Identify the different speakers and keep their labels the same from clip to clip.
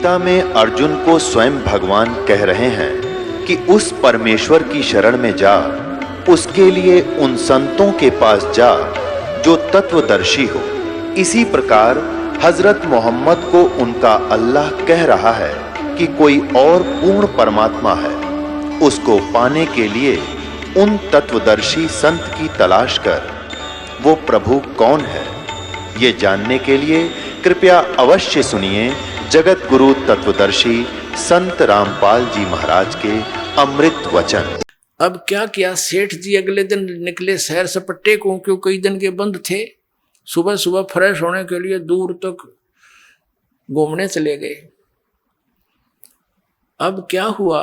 Speaker 1: गीता में अर्जुन को स्वयं भगवान कह रहे हैं कि उस परमेश्वर की शरण में जा, उसके लिए उन संतों के पास जा जो तत्वदर्शी हो। इसी प्रकार हजरत मोहम्मद को उनका अल्लाह कह रहा है कि कोई और पूर्ण परमात्मा है, उसको पाने के लिए उन तत्वदर्शी संत की तलाश कर। वो प्रभु कौन है, ये जानने के लिए कृपया अवश्य सुनिए जगत गुरु तत्वदर्शी संत रामपाल जी महाराज के अमृत वचन।
Speaker 2: अब क्या किया, सेठ जी अगले दिन निकले शहर सपट्टे को, क्यों कई दिन के बंद थे। सुबह सुबह फ्रेश होने के लिए दूर तक घूमने चले गए। अब क्या हुआ,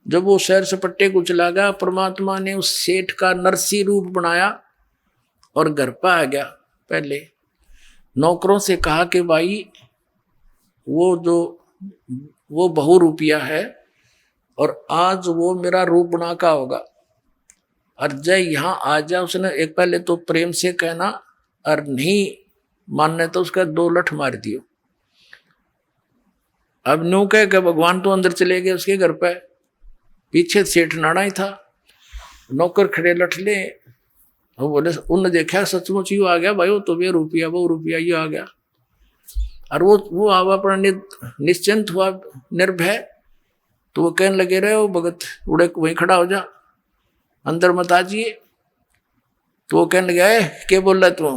Speaker 2: जब वो शहर सपट्टे को चला गया, परमात्मा ने उस सेठ का नरसी रूप बनाया और घर पर आ गया। पहले नौकरों से कहा कि भाई वो बहु रुपया है और आज वो मेरा रूप बना का होगा, और जय यहाँ आ जा। उसने एक पहले तो प्रेम से कहना, और नहीं मानने तो उसका 2 लठ मार दियो। अब न्यू कह के भगवान तो अंदर चले गए उसके घर पे। पीछे सेठ नाना ही था, नौकर खड़े लठ ले। वो बोले, उन्होंने देखा सचमुच ही आ गया भाई, वो तो वो रुपया ये आ गया। और वो आवा अपना निश्चिंत हुआ, निर्भय। तो वो कहने लगे, रहे हो भगत, उड़े वहीं खड़ा हो जा, अंदर मत आजिए। तो वो कहने लगे, क्या बोल रहा तू?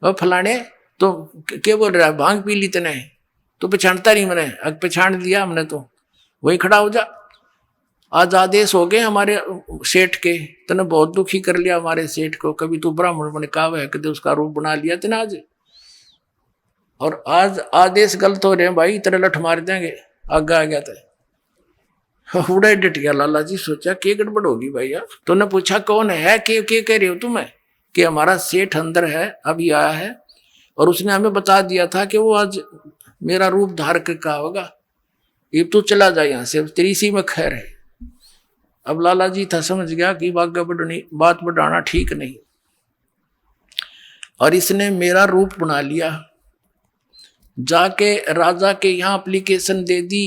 Speaker 2: वो फलाने तो क्या बोल रहा है, भांग पी ली तने? तो पहचानता नहीं मैंने? पहचान दिया हमने, तो वहीं खड़ा हो जा। आज आदेश हो गए हमारे सेठ के, तने बहुत दुखी कर लिया हमारे सेठ को। कभी तू ब्राह्मण बने का है, कभी उसका रूप बना लिया तने आज, और आज आदेश गलत हो रहे हैं भाई, तेरे लठ मार देंगे। आगे आ गया था, उड़ा डट गया। लाला जी सोचा क्या गड़बड़ होगी भाई यार। तो ने पूछा कौन है, के कह रहे हो तुम्हें? कि हमारा सेठ अंदर है, अभी आया है, और उसने हमें बता दिया था कि वो आज मेरा रूप धार कर का होगा। ये तू चला जा यहाँ से, तेरी इसी में खैर है। अब लाला जी था समझ गया कि बात बढ़ाना ठीक नहीं, और इसने मेरा रूप बना लिया। जाके राजा के यहाँ एप्लीकेशन दे दी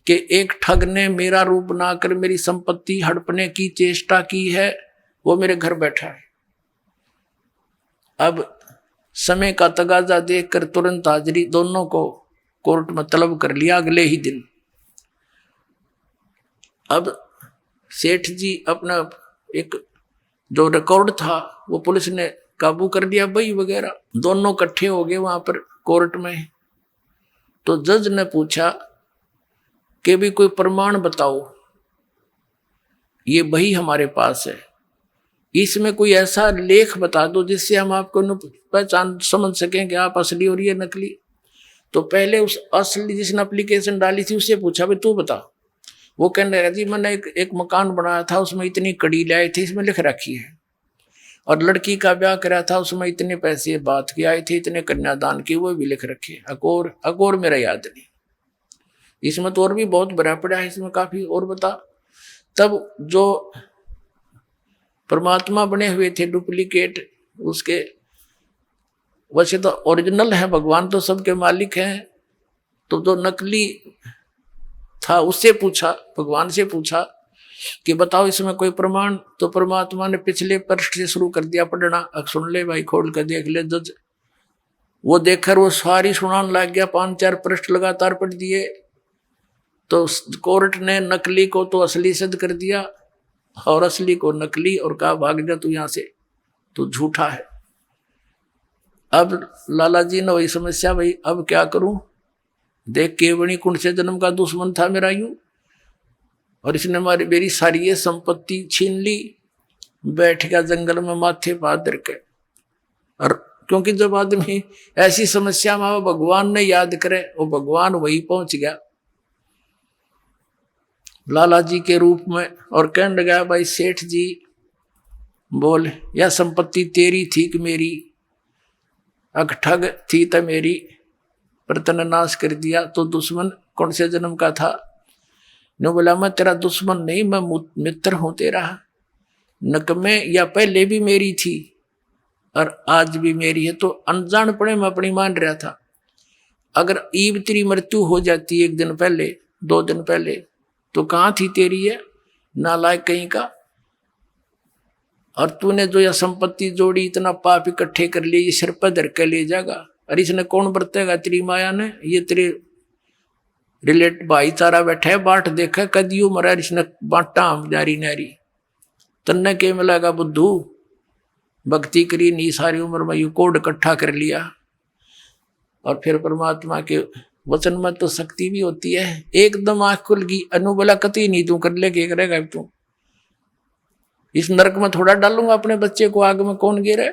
Speaker 2: कि एक ठग ने मेरा रूप बनाकर मेरी संपत्ति हड़पने की चेष्टा की है, वो मेरे घर बैठा है। अब समय का तगाजा देखकर तुरंत हाजिरी दोनों को कोर्ट में तलब कर लिया अगले ही दिन। अब सेठ जी अपना एक जो रिकॉर्ड था वो पुलिस ने काबू कर लिया, बही वगैरह दोनों इकट्ठे हो गए वहां पर कोर्ट में। तो जज ने पूछा कि भी कोई प्रमाण बताओ, ये बही हमारे पास है, इसमें कोई ऐसा लेख बता दो जिससे हम आपको पहचान समझ सकें कि आप असली और ये नकली। तो पहले उस असली जिसने एप्लीकेशन डाली थी उससे पूछा, भाई तू बता। वो कहने लगा, जी मैंने एक मकान बनाया था, उसमें इतनी कड़ी लाई थी, इसमें लिख रखी है, और लड़की का ब्याह करा था, उसमें इतने पैसे बात की आए थे, इतने कन्यादान की, वो भी लिख रखे। अकोर मेरा याद नहीं, इसमें तो और भी बहुत भरा पड़ा है, इसमें काफी और बता। तब जो परमात्मा बने हुए थे डुप्लीकेट उसके, वैसे तो ओरिजिनल है, भगवान तो सबके मालिक हैं। तो जो नकली था उससे पूछा, भगवान से पूछा कि बताओ इसमें कोई प्रमाण। तो परमात्मा ने पिछले पृष्ठ से शुरू कर दिया पढ़ना। अब सुन ले भाई, खोल कर देख ले जज। वो देखकर वो सारी सुनाने लग गया, 5-4 पृष्ठ लगातार पढ़ दिए। तो कोर्ट ने नकली को तो असली सिद्ध कर दिया और असली को नकली, और कहा भाग जा तू यहाँ से, तू झूठा है। अब लाला जी ने वही समस्या, भाई अब क्या करूं, देख केवणी कुंड से जन्म का दुश्मन था मेरा यूं, और इसने मेरी सारी ये संपत्ति छीन ली, बैठ गया जंगल में माथे पादर के। और क्योंकि जब आदमी ऐसी समस्या में वो भगवान ने याद करे, वो भगवान वही पहुंच गया लाला जी के रूप में, और कहने लगा, भाई सेठ जी बोल, यह संपत्ति तेरी थी कि मेरी? अग ठग थी तो मेरी, पर तने नाश कर दिया। तो दुश्मन कौन से जन्म का था? ने बोला, मैं तेरा दुश्मन नहीं, मैं मित्र हूं तेरा। नकमे या पहले भी मेरी थी और आज भी मेरी है, तो अनजान पड़े मैं अपनी मान रहा था। अगर ईब तेरी मृत्यु हो जाती 1 दिन पहले 2 दिन पहले तो कहाँ थी तेरी है नालायक कहीं का। और तूने जो यह संपत्ति जोड़ी इतना पाप इकट्ठे कर लिए ये सिर पर धर के ले जाएगा। और इसने कौन बरतेगा तेरी माया ने, ये तेरे रिलेट भाईचारा बैठा है बाट देखा कदी उम्र है इसने बांटा हम जारी नारी तन्ने के मिलेगा बुद्धू भक्ति करी नहीं सारी उम्र में यू कोड इकट्ठा कर लिया। और फिर परमात्मा के वचन में तो शक्ति भी होती है। एकदम आंख खुल गई अनुबला कति नहीं तू कर ले के करेगा तू, इस नरक में थोड़ा डालूंगा अपने बच्चे को आग में कौन गिरे।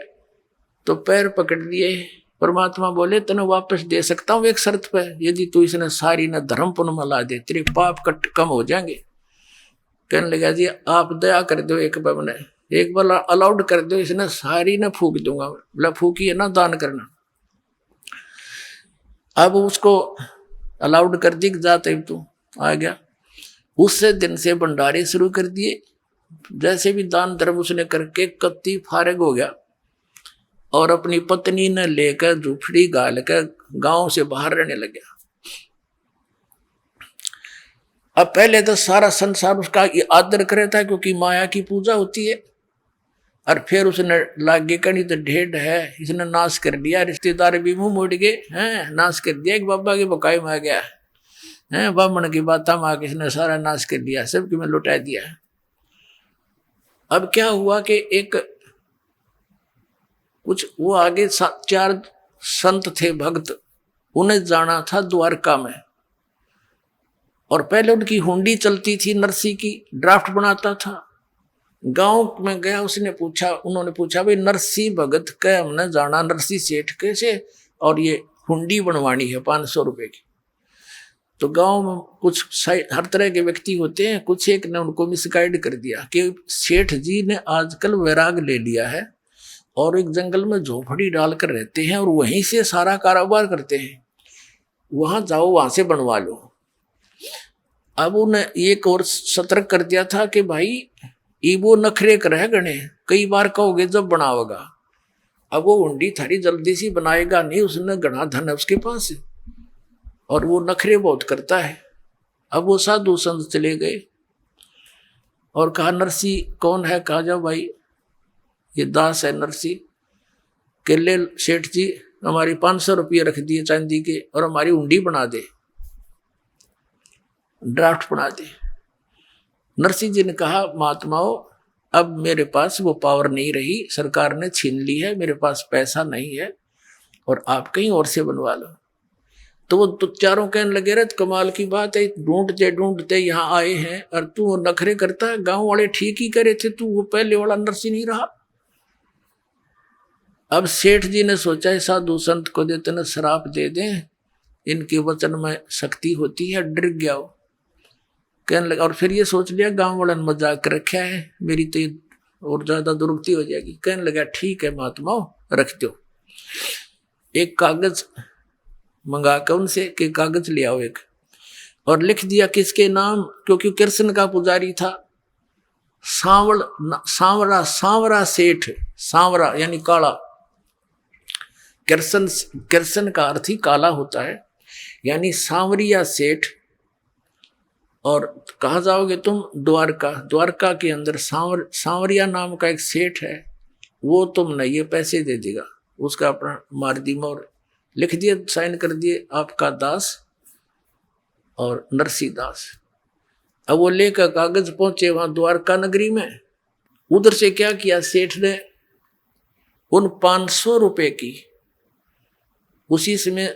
Speaker 2: तो पैर पकड़ लिए परमात्मा बोले तने वापस दे सकता हूं एक शर्त पे, यदि तू इसने सारी न धर्म पुण्य में ला दे तेरे पाप कट कम हो जाएंगे। कहने लगा जी आप दया कर दो एक बार मैंने एक बार अलाउड कर दो इसने सारी न फूक दूंगा। बोला फूकी है ना दान करना। अब उसको अलाउड कर दी जाते तू आ गया। उससे दिन से भंडारे शुरू कर दिए। जैसे भी दान धर्म उसने करके कत्ती फारग हो गया और अपनी पत्नी ने लेकर झुपड़ी गाल कर गांव से बाहर रहने लग गया। अब पहले तो सारा संसार उसका आदर करे था क्योंकि माया की पूजा होती है। और फिर उसने लागे कहीं तो ढेड है इसने नाश कर दिया, रिश्तेदार भी मुंह मोड़ गए हैं नाश कर दिया। एक बाबा की बकाई में आ गया है ब्राह्मण की बात माँ किसने सारा नाश कर दिया सबकी में लुटा दिया। अब क्या हुआ कि एक कुछ वो आगे 4 संत थे भक्त, उन्हें जाना था द्वारका में। और पहले उनकी हुंडी चलती थी नरसी की, ड्राफ्ट बनाता था। गांव में गया उसने पूछा, उन्होंने पूछा भाई नरसी भगत के हमने जाना नरसी सेठ कैसे और ये हुंडी बनवानी है 500 रुपए की। तो गांव में कुछ हर तरह के व्यक्ति होते हैं, कुछ एक ने उनको मिसगाइड कर दिया कि सेठ जी ने आजकल वैराग ले लिया है और एक जंगल में झोपड़ी डालकर रहते हैं और वहीं से सारा कारोबार करते हैं, वहां जाओ वहां से बनवा लो। अब उन्हें एक और सतर्क कर दिया था कि भाई वो नखरे कर है गणे, कई बार कहोगे जब बनाओगा। अब वो हुंडी थारी जल्दी सी बनाएगा नहीं, उसने घना धन है उसके पास और वो नखरे बहुत करता है। अब वो साधु संत चले गए और कहा नरसी कौन है, कहा जाओ भाई ये दास है नरसी के ले सेठ जी हमारी 500 रुपये रख दिए चांदी के और हमारी हुंडी बना दे, ड्राफ्ट बना दे। नरसिंह जी ने कहा महात्माओं अब मेरे पास वो पावर नहीं रही, सरकार ने छीन ली है, मेरे पास पैसा नहीं है और आप कहीं और से बनवा लो। तो वो तो चारों कहने लगे रहे कमाल की बात है, ढूंढते ढूंढते यहाँ आए हैं और तू वो नखरे करता है, गांव वाले ठीक ही करे थे, तू वो पहले वाला नरसिंह नहीं रहा। अब सेठ जी ने सोचा साधु संत को देते न शराब दे दें, इनके वचन में शक्ति होती है, डर गया हो कहने लगा। और फिर ये सोच लिया गांव वाला ने मजाक कर रखा है, मेरी तो और ज्यादा दुर्गति हो जाएगी। कहने लगा ठीक है महात्माओं रख दो। एक कागज मंगा कर उनसे कि कागज ले आओ एक, और लिख दिया किसके नाम, क्योंकि कृष्ण का पुजारी था, सांवरा सांवरा सेठ, सांवरा यानी काला, कृष्ण का अर्थ ही काला होता है, यानी सांवरिया सेठ। और कहा जाओगे तुम द्वारका, द्वारका के अंदर सांवरिया नाम का एक सेठ है, वो तुमने ये पैसे दे देगा, उसका अपना मार दी मोर, लिख दिए साइन कर दिए आपका दास और नरसी दास। अब वो लेकर कागज पहुंचे वहां द्वारका नगरी में। उधर से क्या किया सेठ ने, उन 500 रुपए की उसी समय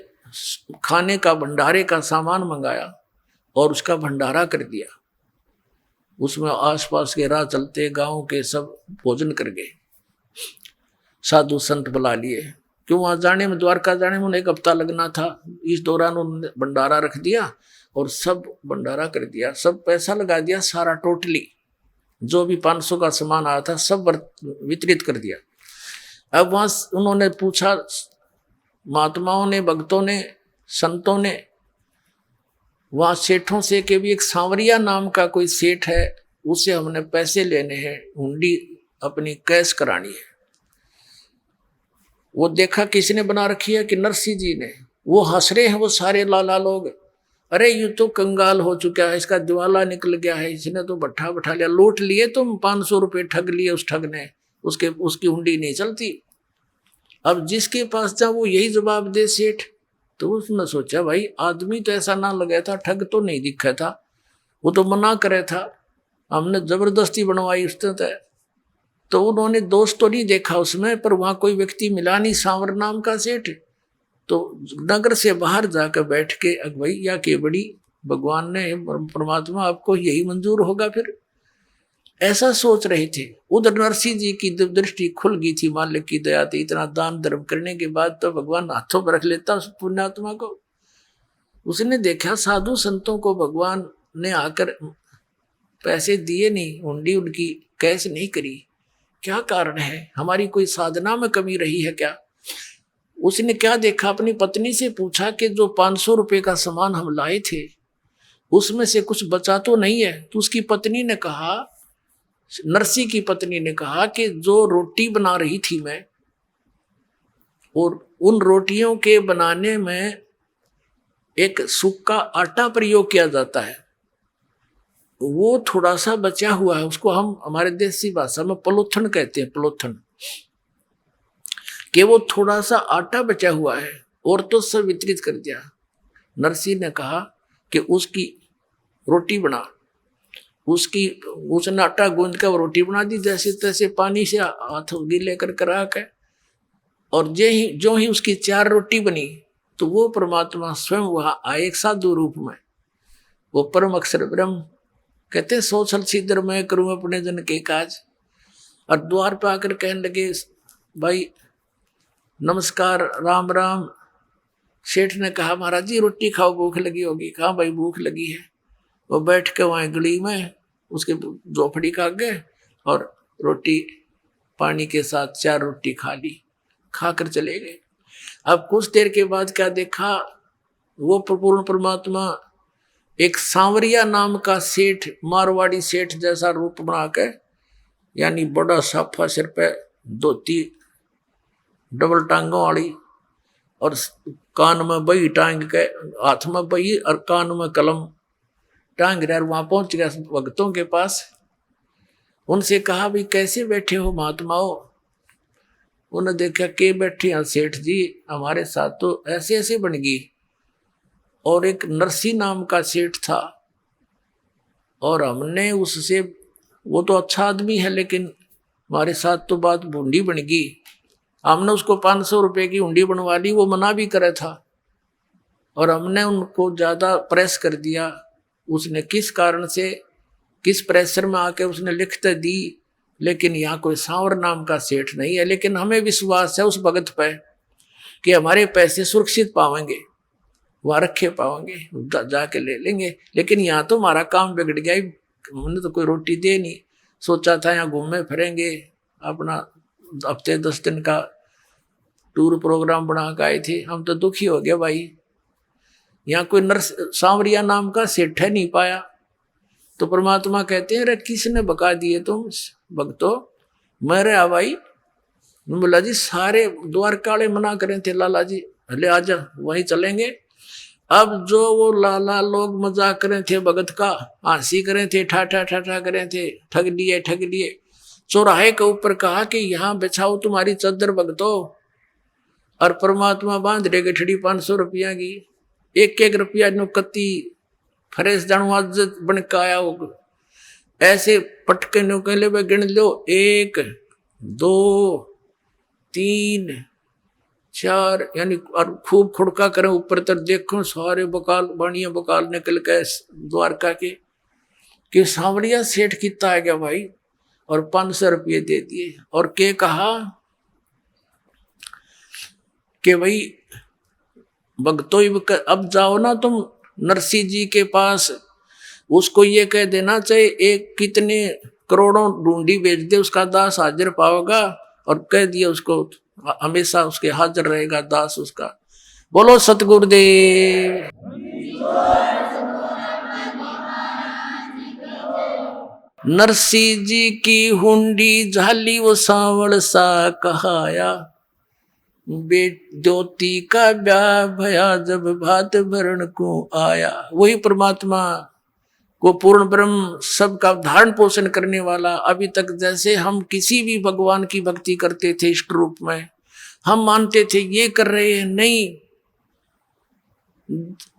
Speaker 2: खाने का भंडारे का सामान मंगाया और उसका भंडारा कर दिया। उसमें आसपास के राह चलते गांव के सब भोजन कर गए, साधु संत बुला लिए, क्यों वहां जाने में द्वारका जाने में 1 हफ्ता लगना था। इस दौरान उन्होंने भंडारा रख दिया और सब भंडारा कर दिया, सब पैसा लगा दिया, सारा टोटली जो भी 500 का सामान आया था सब वितरित कर दिया। अब वहां उन्होंने पूछा, महात्माओं ने, भक्तों ने, संतों ने वहां सेठों से कि भी एक सांवरिया नाम का कोई सेठ है, उससे हमने पैसे लेने हैं, हुंडी अपनी कैश करानी है। वो देखा किसने बना रखी है कि नरसिंह जी ने, वो हंस रहे हैं वो सारे लाला लोग, अरे ये तो कंगाल हो चुका है, इसका दिवाला निकल गया है, इसने तो भट्ठा बैठा लिया, लूट लिए तुम 500 रुपये ठग लिए उस ठग ने, उसकी हुंडी नहीं चलती। अब जिसके पास जा वो यही जवाब दे सेठ। तो उसने सोचा भाई आदमी तो ऐसा ना लगा था, ठग तो नहीं दिखा था, वो तो मना करे था, हमने जबरदस्ती बनवाई उसने तय। तो उन्होंने दोस्त तो नहीं देखा उसमें, पर वहां कोई व्यक्ति मिला नहीं सांवर नाम का सेठ। तो नगर से बाहर जाकर बैठ के भैया के बड़ी भगवान ने परमात्मा आपको यही मंजूर होगा फिर, ऐसा सोच रहे थे। उधर नरसिंह जी की दृष्टि खुल गई थी, मालिक की दया थी, इतना दान धर्म करने के बाद तो भगवान हाथों पर रख लेता उस पुण्यात्मा को। उसने देखा साधु संतों को भगवान ने आकर पैसे दिए नहीं, हुंडी उनकी कैश नहीं करी, क्या कारण है, हमारी कोई साधना में कमी रही है क्या? उसने क्या देखा, अपनी पत्नी से पूछा कि जो 500 रुपये का सामान हम लाए थे उसमें से कुछ बचा तो नहीं है? तो उसकी पत्नी ने कहा, नरसी की पत्नी ने कहा कि जो रोटी बना रही थी मैं, और उन रोटियों के बनाने में एक सूखा आटा प्रयोग किया जाता है, वो थोड़ा सा बचा हुआ है, उसको हम हमारे देसी भाषा में पलोथन कहते हैं, पलोथन, कि वो थोड़ा सा आटा बचा हुआ है और तो सब वितरित कर दिया। नरसी ने कहा कि उसकी रोटी बना, उसने आटा गूंद कर रोटी बना दी, जैसे तैसे पानी से हाथ गीले कर करा के, और जो ही उसकी 4 रोटी बनी तो वो परमात्मा स्वयं वहां आए एक साधु रूप में, वो परम अक्षर ब्रह्म। कहते 100 छल छिद्र मैं करूं अपने जन के काज। और द्वार पे आकर कहने लगे, भाई नमस्कार, राम राम। सेठ ने कहा, महाराज जी रोटी खाओ, भूख लगी होगी। कहा भाई भूख लगी है। वो बैठ के वहां गली में उसके झोपड़ी का गए और रोटी पानी के साथ 4 रोटी खा ली, खाकर चले गए। अब कुछ देर के बाद क्या देखा, वो पूर्ण परमात्मा एक सांवरिया नाम का सेठ, मारवाड़ी सेठ जैसा रूप बना के, यानी बड़ा साफा सिर पे धोती डबल टांगों वाली, और कान में बही टांग के, हाथ में बही और कान में कलम टांग रहा। वहां पहुंच गया भक्तों के पास, उनसे कहा भाई कैसे बैठे हो महात्माओं? उन्हें देखा के बैठे हैं सेठ जी, हमारे साथ तो ऐसे ऐसे बन गई। और एक नरसी नाम का सेठ था, और हमने उससे, वो तो अच्छा आदमी है लेकिन हमारे साथ तो बात हुंडी बन गई, हमने उसको 500 रुपये की हुंडी बनवा ली, वो मना भी करे था, और हमने उनको ज़्यादा प्रेस कर दिया। उसने किस कारण से, किस प्रेशर में आके उसने लिखते दी, लेकिन यहाँ कोई सांवर नाम का सेठ नहीं है। लेकिन हमें विश्वास है उस भगत पे कि हमारे पैसे सुरक्षित पाएंगे, वहाँ रखे पाएंगे, जाके ले लेंगे। लेकिन यहाँ तो हमारा काम बिगड़ गया, हमने तो कोई रोटी दे नहीं, सोचा था यहाँ घूमे फिरेंगे, अपना हफ्ते 10 दिन का टूर प्रोग्राम बना के आए थे। हम तो दुखी हो गए भाई, यहाँ कोई सांवरिया नाम का सेठ है नहीं पाया। तो परमात्मा कहते हैं, अरे किसने बका दिए तुम भक्तों? मेरे भाई। बोला जी सारे द्वारकाले मना करें थे, लाला जी हले आजा वहीं चलेंगे। अब जो वो लाला लोग मजाक करें थे भगत का, हंसी करें थे, ठाठा ठाठा करें थे, ठग लिए। चौराहे के ऊपर कहा कि यहाँ बिछाओ तुम्हारी चादर भगतों, और परमात्मा बांध रहे गठड़ी 500 रुपया की, एक रुपया नुकती फरेस जानू आज बन के आया होगा। ऐसे पटके नुकले में गिन लो, 1 2 3 4, यानी और खूब खुड़का करें ऊपर तक, देखो सारे बकाल बाणिया बकाल निकल के द्वारका के, कि सांवरिया सेठ कितना आ गया भाई, और 500 रुपये दे दिए। और के कहा कि भाई भक्तों अब जाओ ना तुम नरसिंह जी के पास, उसको ये कह देना चाहिए एक कितने करोड़ों ढूंढी बेच दे, उसका दास हाजिर पाओगा, और कह दिया उसको हमेशा उसके हाजिर रहेगा दास उसका। बोलो सतगुरुदेव। नरसिंह जी की हुंडी झाली वो सांवल सा कहाया, बेदोती का ब्याह भया जब भात भरण को आया। वही परमात्मा को पूर्ण ब्रह्म सबका धारण पोषण करने वाला। अभी तक जैसे हम किसी भी भगवान की भक्ति करते थे इष्ट रूप में, हम मानते थे ये कर रहे हैं, नहीं,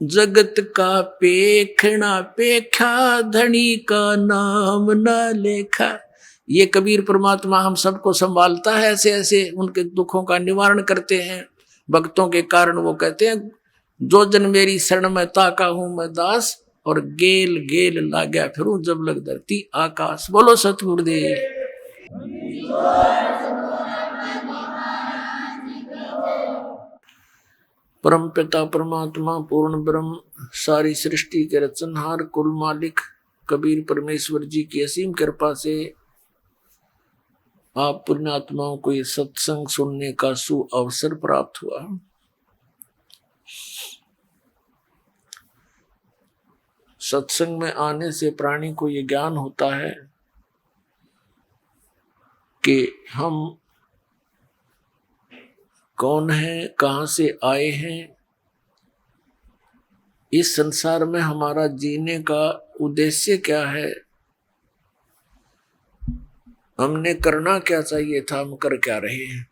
Speaker 2: जगत का पेखना पेखा धनी का नाम न लेखा। ये कबीर परमात्मा हम सबको संभालता है, ऐसे ऐसे उनके दुखों का निवारण करते हैं भक्तों के कारण। वो कहते हैं जो जन मेरी शरण में ताका हूं मैं दास, और गेल गेल लाग्या फिरूं जब लग धरती आकाश। बोलो सतगुरुदेव। परम पिता परमात्मा पूर्ण ब्रह्म सारी सृष्टि के रचनहार कुल मालिक कबीर परमेश्वर जी की असीम कृपा से आप पुण्यात्माओं को ये सत्संग सुनने का सु अवसर प्राप्त हुआ। सत्संग में आने से प्राणी को ये ज्ञान होता है कि हम कौन हैं, कहां से आए हैं, इस संसार में हमारा जीने का उद्देश्य क्या है, हमने करना क्या चाहिए था, हम कर क्या रहे हैं।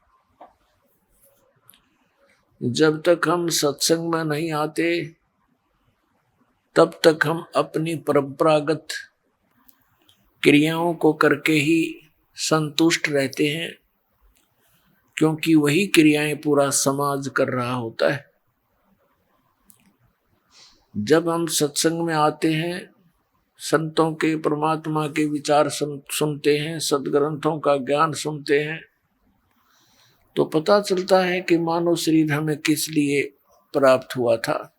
Speaker 2: जब तक हम सत्संग में नहीं आते तब तक हम अपनी परंपरागत क्रियाओं को करके ही संतुष्ट रहते हैं, क्योंकि वही क्रियाएं पूरा समाज कर रहा होता है। जब हम सत्संग में आते हैं, संतों के परमात्मा के विचार सुनते हैं, सदग्रंथों का ज्ञान सुनते हैं, तो पता चलता है कि मानव शरीर हमें किस लिए प्राप्त हुआ था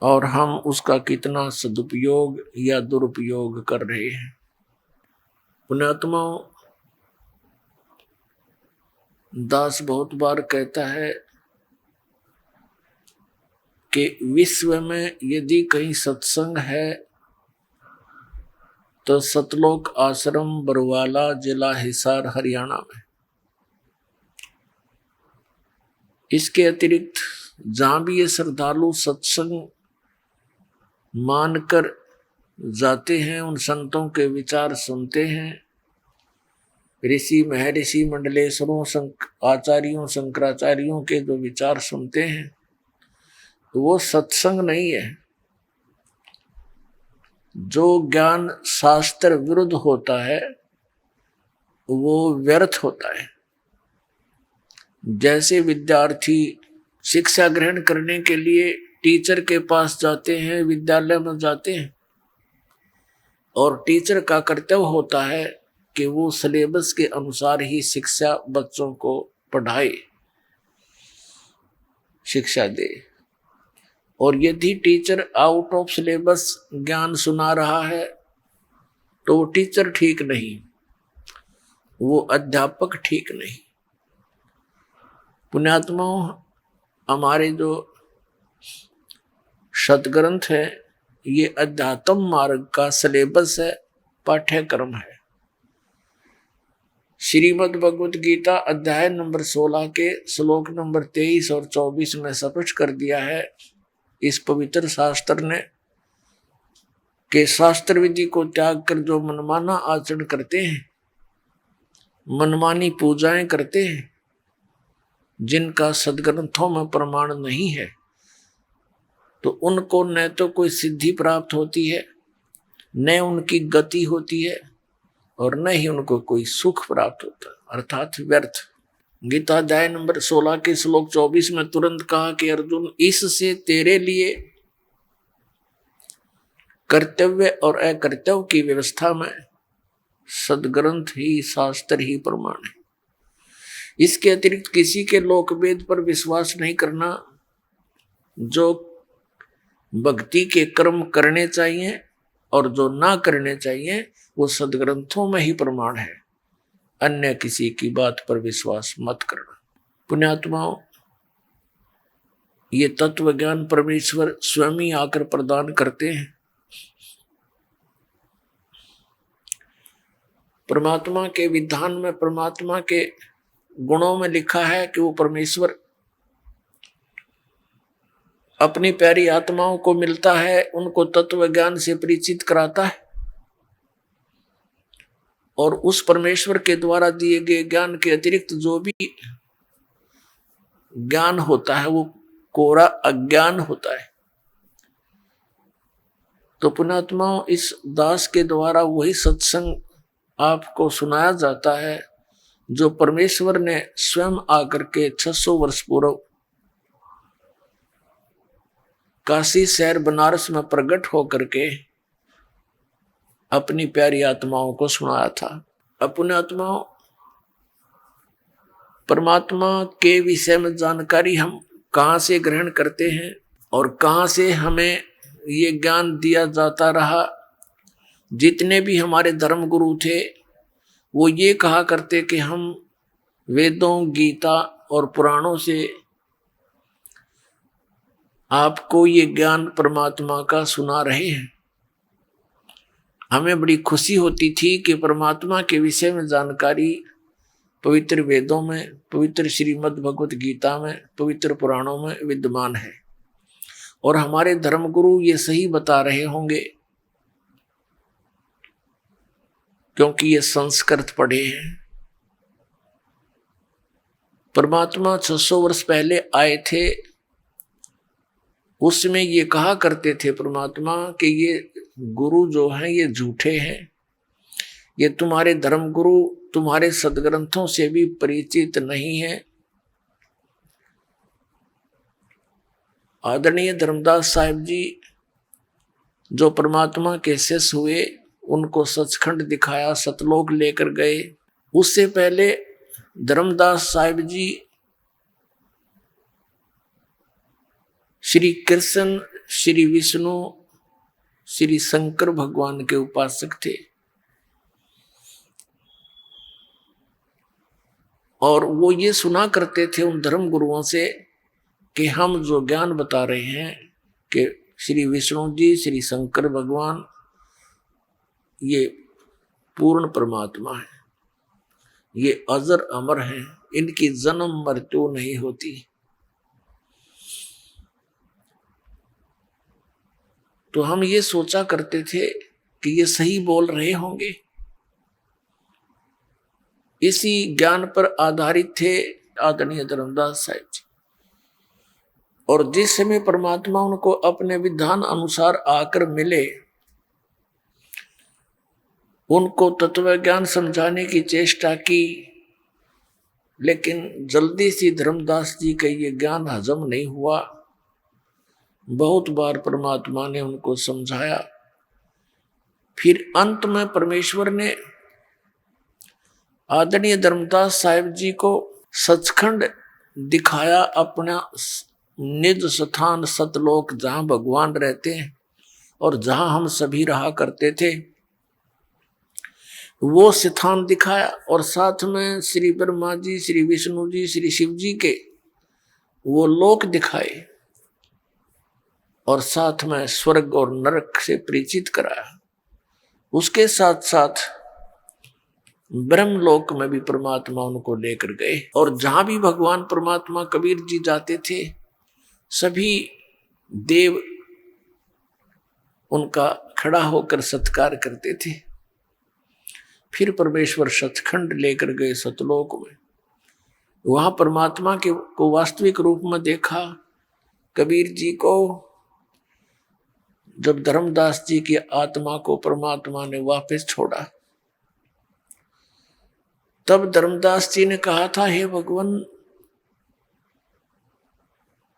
Speaker 2: और हम उसका कितना सदुपयोग या दुरुपयोग कर रहे हैं। पुण्यात्माओं, दास बहुत बार कहता है कि विश्व में यदि कहीं सत्संग है तो सतलोक आश्रम बरवाला, जिला हिसार, हरियाणा में। इसके अतिरिक्त जहां भी ये श्रद्धालु सत्संग मानकर जाते हैं, उन संतों के विचार सुनते हैं, ऋषि महर्षि मंडलेश्वरों आचार्यों शंकराचार्यों के जो विचार सुनते हैं, वो सत्संग नहीं है। जो ज्ञान शास्त्र विरुद्ध होता है वो व्यर्थ होता है। जैसे विद्यार्थी शिक्षा ग्रहण करने के लिए टीचर के पास जाते हैं, विद्यालय में जाते हैं, और टीचर का कर्तव्य होता है कि वो सिलेबस के अनुसार ही शिक्षा बच्चों को पढ़ाए, शिक्षा दे। और यदि टीचर आउट ऑफ सिलेबस ज्ञान सुना रहा है तो वो टीचर ठीक नहीं, वो अध्यापक ठीक नहीं। पुण्यात्माओं, हमारे जो सदग्रंथ है ये अध्यात्म मार्ग का सिलेबस है, पाठ्यक्रम है। श्रीमद् भगवत गीता अध्याय नंबर 16 के श्लोक नंबर 23 और 24 में स्पष्ट कर दिया है इस पवित्र शास्त्र ने कि शास्त्र विधि को त्याग कर जो मनमाना आचरण करते हैं, मनमानी पूजाएं करते हैं, जिनका सदग्रंथों में प्रमाण नहीं है, तो उनको न तो कोई सिद्धि प्राप्त होती है, न उनकी गति होती है, और न ही उनको कोई सुख प्राप्त होता, अर्थात व्यर्थ। गीता अध्याय नंबर 16 के श्लोक 24 में तुरंत कहा कि अर्जुन, इससे तेरे लिए कर्तव्य और अकर्तव्य की व्यवस्था में सदग्रंथ ही, शास्त्र ही प्रमाण है। इसके अतिरिक्त किसी के लोकवेद पर विश्वास नहीं करना। जो भक्ति के कर्म करने चाहिए और जो ना करने चाहिए वो सदग्रंथों में ही प्रमाण है, अन्य किसी की बात पर विश्वास मत करना। पुण्यात्माओं, ये तत्व ज्ञान परमेश्वर स्वयं ही आकर प्रदान करते हैं। परमात्मा के विधान में, परमात्मा के गुणों में लिखा है कि वो परमेश्वर अपनी प्यारी आत्माओं को मिलता है, उनको तत्व ज्ञान से परिचित कराता है, और उस परमेश्वर के द्वारा दिए गए ज्ञान के अतिरिक्त जो भी ज्ञान होता है वो कोरा अज्ञान होता है। तो पुण्यात्माओं, इस दास के द्वारा वही सत्संग आपको सुनाया जाता है जो परमेश्वर ने स्वयं आकर के 600 वर्ष पूर्व काशी शहर बनारस में प्रकट होकर के अपनी प्यारी आत्माओं को सुनाया था। अपने आत्माओं, परमात्मा के विषय में जानकारी हम कहाँ से ग्रहण करते हैं और कहाँ से हमें ये ज्ञान दिया जाता रहा। जितने भी हमारे धर्म गुरु थे वो ये कहा करते कि हम वेदों, गीता और पुराणों से आपको ये ज्ञान परमात्मा का सुना रहे हैं। हमें बड़ी खुशी होती थी कि परमात्मा के विषय में जानकारी पवित्र वेदों में, पवित्र श्रीमद् भगवत गीता में, पवित्र पुराणों में विद्यमान है, और हमारे धर्मगुरु ये सही बता रहे होंगे क्योंकि ये संस्कृत पढ़े हैं। परमात्मा 600 वर्ष पहले आए थे, उसमें ये कहा करते थे परमात्मा कि ये गुरु जो हैं ये झूठे हैं, ये तुम्हारे धर्म गुरु तुम्हारे सदग्रंथों से भी परिचित नहीं है। आदरणीय धर्मदास साहिब जी जो परमात्मा के शिष्य हुए, उनको सचखंड दिखाया, सतलोक लेकर गए। उससे पहले धर्मदास साहिब जी श्री कृष्ण, श्री विष्णु, श्री शंकर भगवान के उपासक थे, और वो ये सुना करते थे उन धर्म गुरुओं से कि हम जो ज्ञान बता रहे हैं कि श्री विष्णु जी, श्री शंकर भगवान ये पूर्ण परमात्मा है, ये अजर अमर हैं, इनकी जन्म मृत्यु नहीं होती। तो हम ये सोचा करते थे कि ये सही बोल रहे होंगे। इसी ज्ञान पर आधारित थे आदरणीय धर्मदास साहिब जी, और जिस समय परमात्मा उनको अपने विधान अनुसार आकर मिले, उनको तत्व ज्ञान समझाने की चेष्टा की, लेकिन जल्दी से धर्मदास जी का ये ज्ञान हजम नहीं हुआ। बहुत बार परमात्मा ने उनको समझाया, फिर अंत में परमेश्वर ने आदरणीय धर्मदास साहिब जी को सचखंड दिखाया, अपना निज स्थान सतलोक जहां भगवान रहते हैं और जहां हम सभी रहा करते थे, वो स्थान दिखाया, और साथ में श्री ब्रह्मा जी, श्री विष्णु जी, श्री शिव जी के वो लोक दिखाए, और साथ में स्वर्ग और नरक से परिचित कराया। उसके साथ साथ ब्रह्मलोक में भी परमात्मा उनको लेकर गए, और जहां भी भगवान परमात्मा कबीर जी जाते थे, सभी देव उनका खड़ा होकर सत्कार करते थे। फिर परमेश्वर सचखंड लेकर गए सतलोक में, वहां परमात्मा के को वास्तविक रूप में देखा। कबीर जी को जब धर्मदास जी की आत्मा को परमात्मा ने वापस छोड़ा, तब धर्मदास जी ने कहा था, हे भगवान,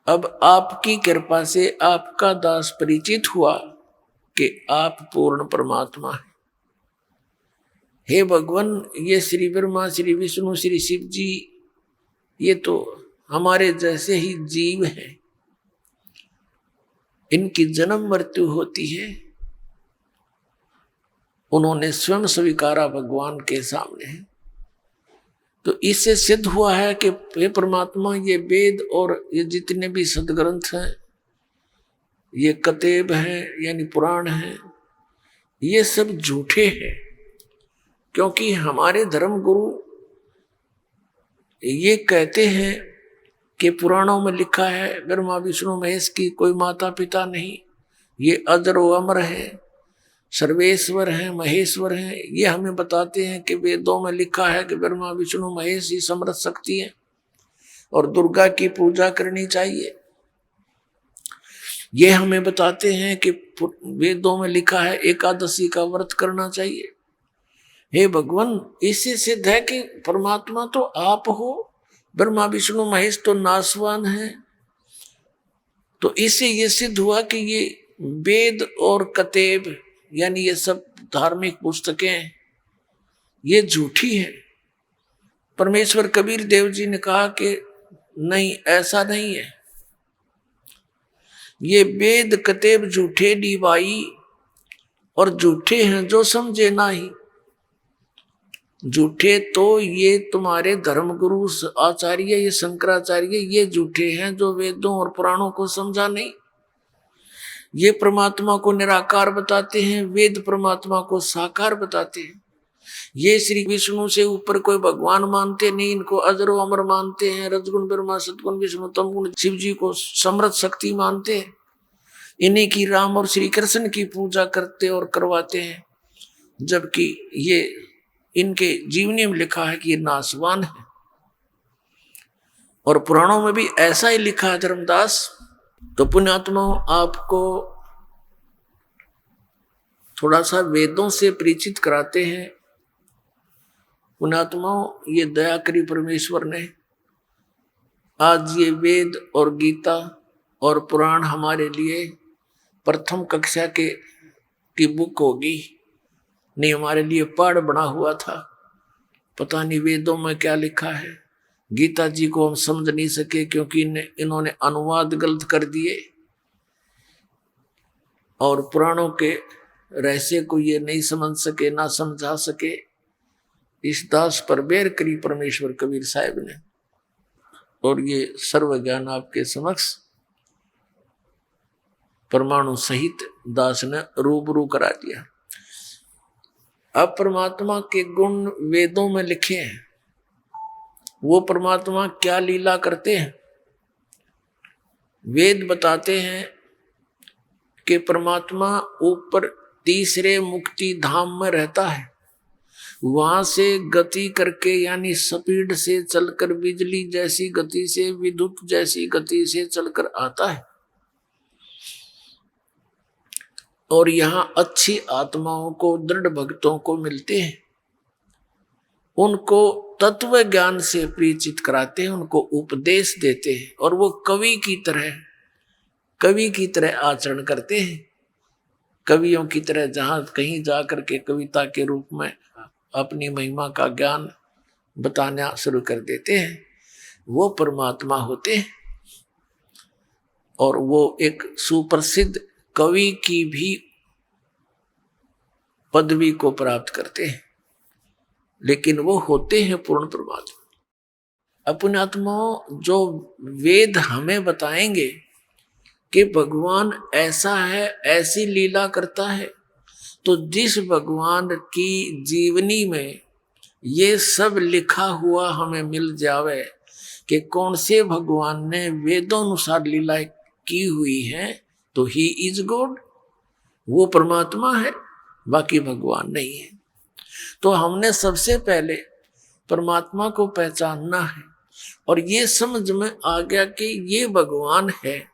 Speaker 2: अब आपकी कृपा से आपका दास परिचित हुआ कि आप पूर्ण परमात्मा हैं। हे भगवान, ये श्री ब्रह्मा, श्री विष्णु, श्री शिव जी, ये तो हमारे जैसे ही जीव हैं, इनकी जन्म मृत्यु होती है। उन्होंने स्वयं स्वीकारा भगवान के सामने। तो इससे सिद्ध हुआ है कि हे परमात्मा, ये वेद और ये जितने भी सदग्रंथ हैं, ये कतेब हैं यानी पुराण हैं, ये सब झूठे हैं, क्योंकि हमारे धर्म गुरु ये कहते हैं कि पुराणों में लिखा है ब्रह्मा विष्णु महेश की कोई माता पिता नहीं, ये अजर व अमर है, सर्वेश्वर हैं, महेश्वर हैं। ये हमें बताते हैं कि वेदों में लिखा है कि ब्रह्मा विष्णु महेश ही समर्थ शक्ति है और दुर्गा की पूजा करनी चाहिए। ये हमें बताते हैं कि वेदों में लिखा है एकादशी का व्रत करना चाहिए। हे भगवान, इससे सिद्ध है कि परमात्मा तो आप हो, ब्रह्मा विष्णु महेश तो नासवान है। तो इससे ये सिद्ध हुआ कि ये वेद और कतेब यानी ये सब धार्मिक पुस्तकें ये झूठी है। परमेश्वर कबीर देव जी ने कहा कि नहीं, ऐसा नहीं है, ये वेद कतेब झूठे डी भाई, और झूठे हैं जो समझे ना ही। झूठे तो ये तुम्हारे धर्मगुरु आचार्य, ये शंकराचार्य, ये झूठे हैं जो वेदों और पुराणों को समझा नहीं। ये परमात्मा को निराकार बताते हैं, वेद परमात्मा को साकार बताते हैं। ये श्री विष्णु से ऊपर कोई भगवान मानते नहीं, इनको अजर व अमर मानते हैं। रजगुण ब्रह्मा, सतगुण विष्णु, तमगुण शिव जी को समर्थ शक्ति मानते हैं। इन्हीं की राम और श्री कृष्ण की पूजा करते और करवाते हैं, जबकि ये इनके जीवनी में लिखा है कि ये नासवान है। और पुराणों में भी ऐसा ही लिखा है धर्मदास। तो पुण्यात्माओं, आपको थोड़ा सा वेदों से परिचित कराते हैं। पुण्यात्माओं, ये दया करी परमेश्वर ने, आज ये वेद और गीता और पुराण हमारे लिए प्रथम कक्षा की बुक होगी, नहीं हमारे लिए पाठ बना हुआ था। पता नहीं वेदों में क्या लिखा है। गीता जी को हम समझ नहीं सके क्योंकि इन्होंने अनुवाद गलत कर दिए, और पुराणों के रहस्य को ये नहीं समझ सके, ना समझा सके। इस दास पर बेर करी परमेश्वर कबीर साहब ने, और ये सर्व ज्ञान आपके समक्ष परमाणु सहित दास ने रूबरू करा दिया। अब परमात्मा के गुण वेदों में लिखे हैं, वो परमात्मा क्या लीला करते हैं। वेद बताते हैं कि परमात्मा ऊपर तीसरे मुक्ति धाम में रहता है, वहां से गति करके यानी स्पीड से चलकर, बिजली जैसी गति से, विद्युत जैसी गति से चलकर आता है। और यहाँ अच्छी आत्माओं को, दृढ़ भक्तों को मिलते हैं, उनको तत्व ज्ञान से परिचित कराते हैं, उनको उपदेश देते हैं, और वो कवि की तरह आचरण करते हैं। कवियों की तरह जहां कहीं जाकर के कविता के रूप में अपनी महिमा का ज्ञान बताना शुरू कर देते हैं, वो परमात्मा होते हैं। और वो एक सुप्रसिद्ध कवि की भी पदवी को प्राप्त करते हैं, लेकिन वो होते हैं पूर्ण परमात्मा। अपने आत्माओं, जो वेद हमें बताएंगे कि भगवान ऐसा है, ऐसी लीला करता है, तो जिस भगवान की जीवनी में ये सब लिखा हुआ हमें मिल जावे कि कौन से भगवान ने वेदों अनुसार लीला की हुई है, तो ही इज गॉड, वो परमात्मा है, बाकी भगवान नहीं है। तो हमने सबसे पहले परमात्मा को पहचानना है, और ये समझ में आ गया कि ये भगवान है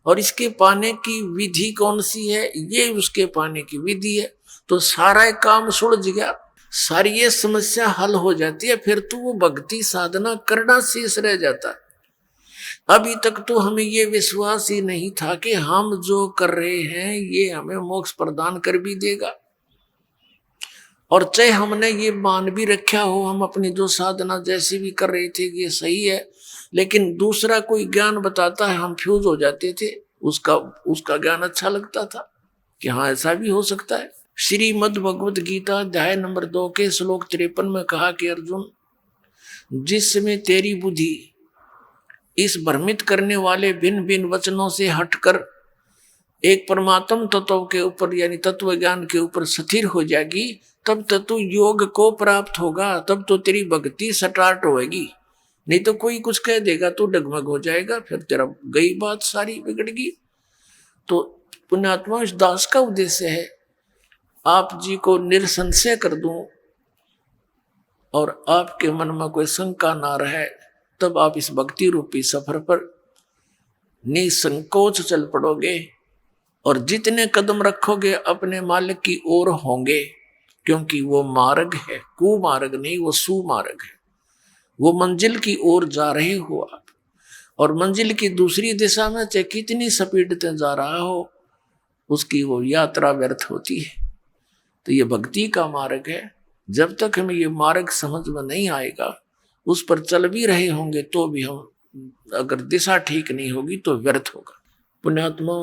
Speaker 2: और इसके पाने की विधि कौन सी है, ये उसके पाने की विधि है, तो सारा काम सुलझ गया, सारी ये समस्या हल हो जाती है। फिर तो वो भक्ति साधना करना शेष रह जाता है। अभी तक तो हमें ये विश्वास ही नहीं था कि हम जो कर रहे हैं ये हमें मोक्ष प्रदान कर भी देगा, और चाहे हमने ये मान भी रखा हो, हम अपनी जो साधना जैसी भी कर रहे थे ये सही है, लेकिन दूसरा कोई ज्ञान बताता है, हम फ्यूज हो जाते थे, उसका ज्ञान अच्छा लगता था कि हाँ ऐसा भी हो सकता है। श्रीमद् भगवद गीता अध्याय नंबर 2 के श्लोक 53 में कहा कि अर्जुन, जिस समय तेरी बुद्धि इस भ्रमित करने वाले भिन्न भिन्न वचनों से हटकर एक परमात्म तत्व के ऊपर यानी तत्व ज्ञान के ऊपर स्थिर हो जाएगी, तब तो तू योग को प्राप्त होगा, तब तो तेरी भक्ति स्टार्ट होएगी। नहीं तो कोई कुछ कह देगा तो डगमग हो जाएगा, फिर तेरा गई बात सारी बिगड़ गई। तो पुण्यात्मा इस दास का उद्देश्य है आप जी को निरसंशय कर दूं और आपके मन में कोई शंका ना रहे, तब आप इस भक्ति रूपी सफर पर निसंकोच चल पड़ोगे और जितने कदम रखोगे अपने मालिक की ओर होंगे, क्योंकि वो मार्ग है, कुमार्ग नहीं, वो सुमार्ग है। वो मंजिल की ओर जा रहे हो आप, और मंजिल की दूसरी दिशा में चाहे कितनी स्पीड से जा रहा हो, उसकी वो यात्रा व्यर्थ होती है। तो ये भक्ति का मार्ग है। जब तक हमें ये मार्ग समझ में नहीं आएगा, उस पर चल भी रहे होंगे तो भी हम, अगर दिशा ठीक नहीं होगी तो व्यर्थ होगा। पुण्यात्मा,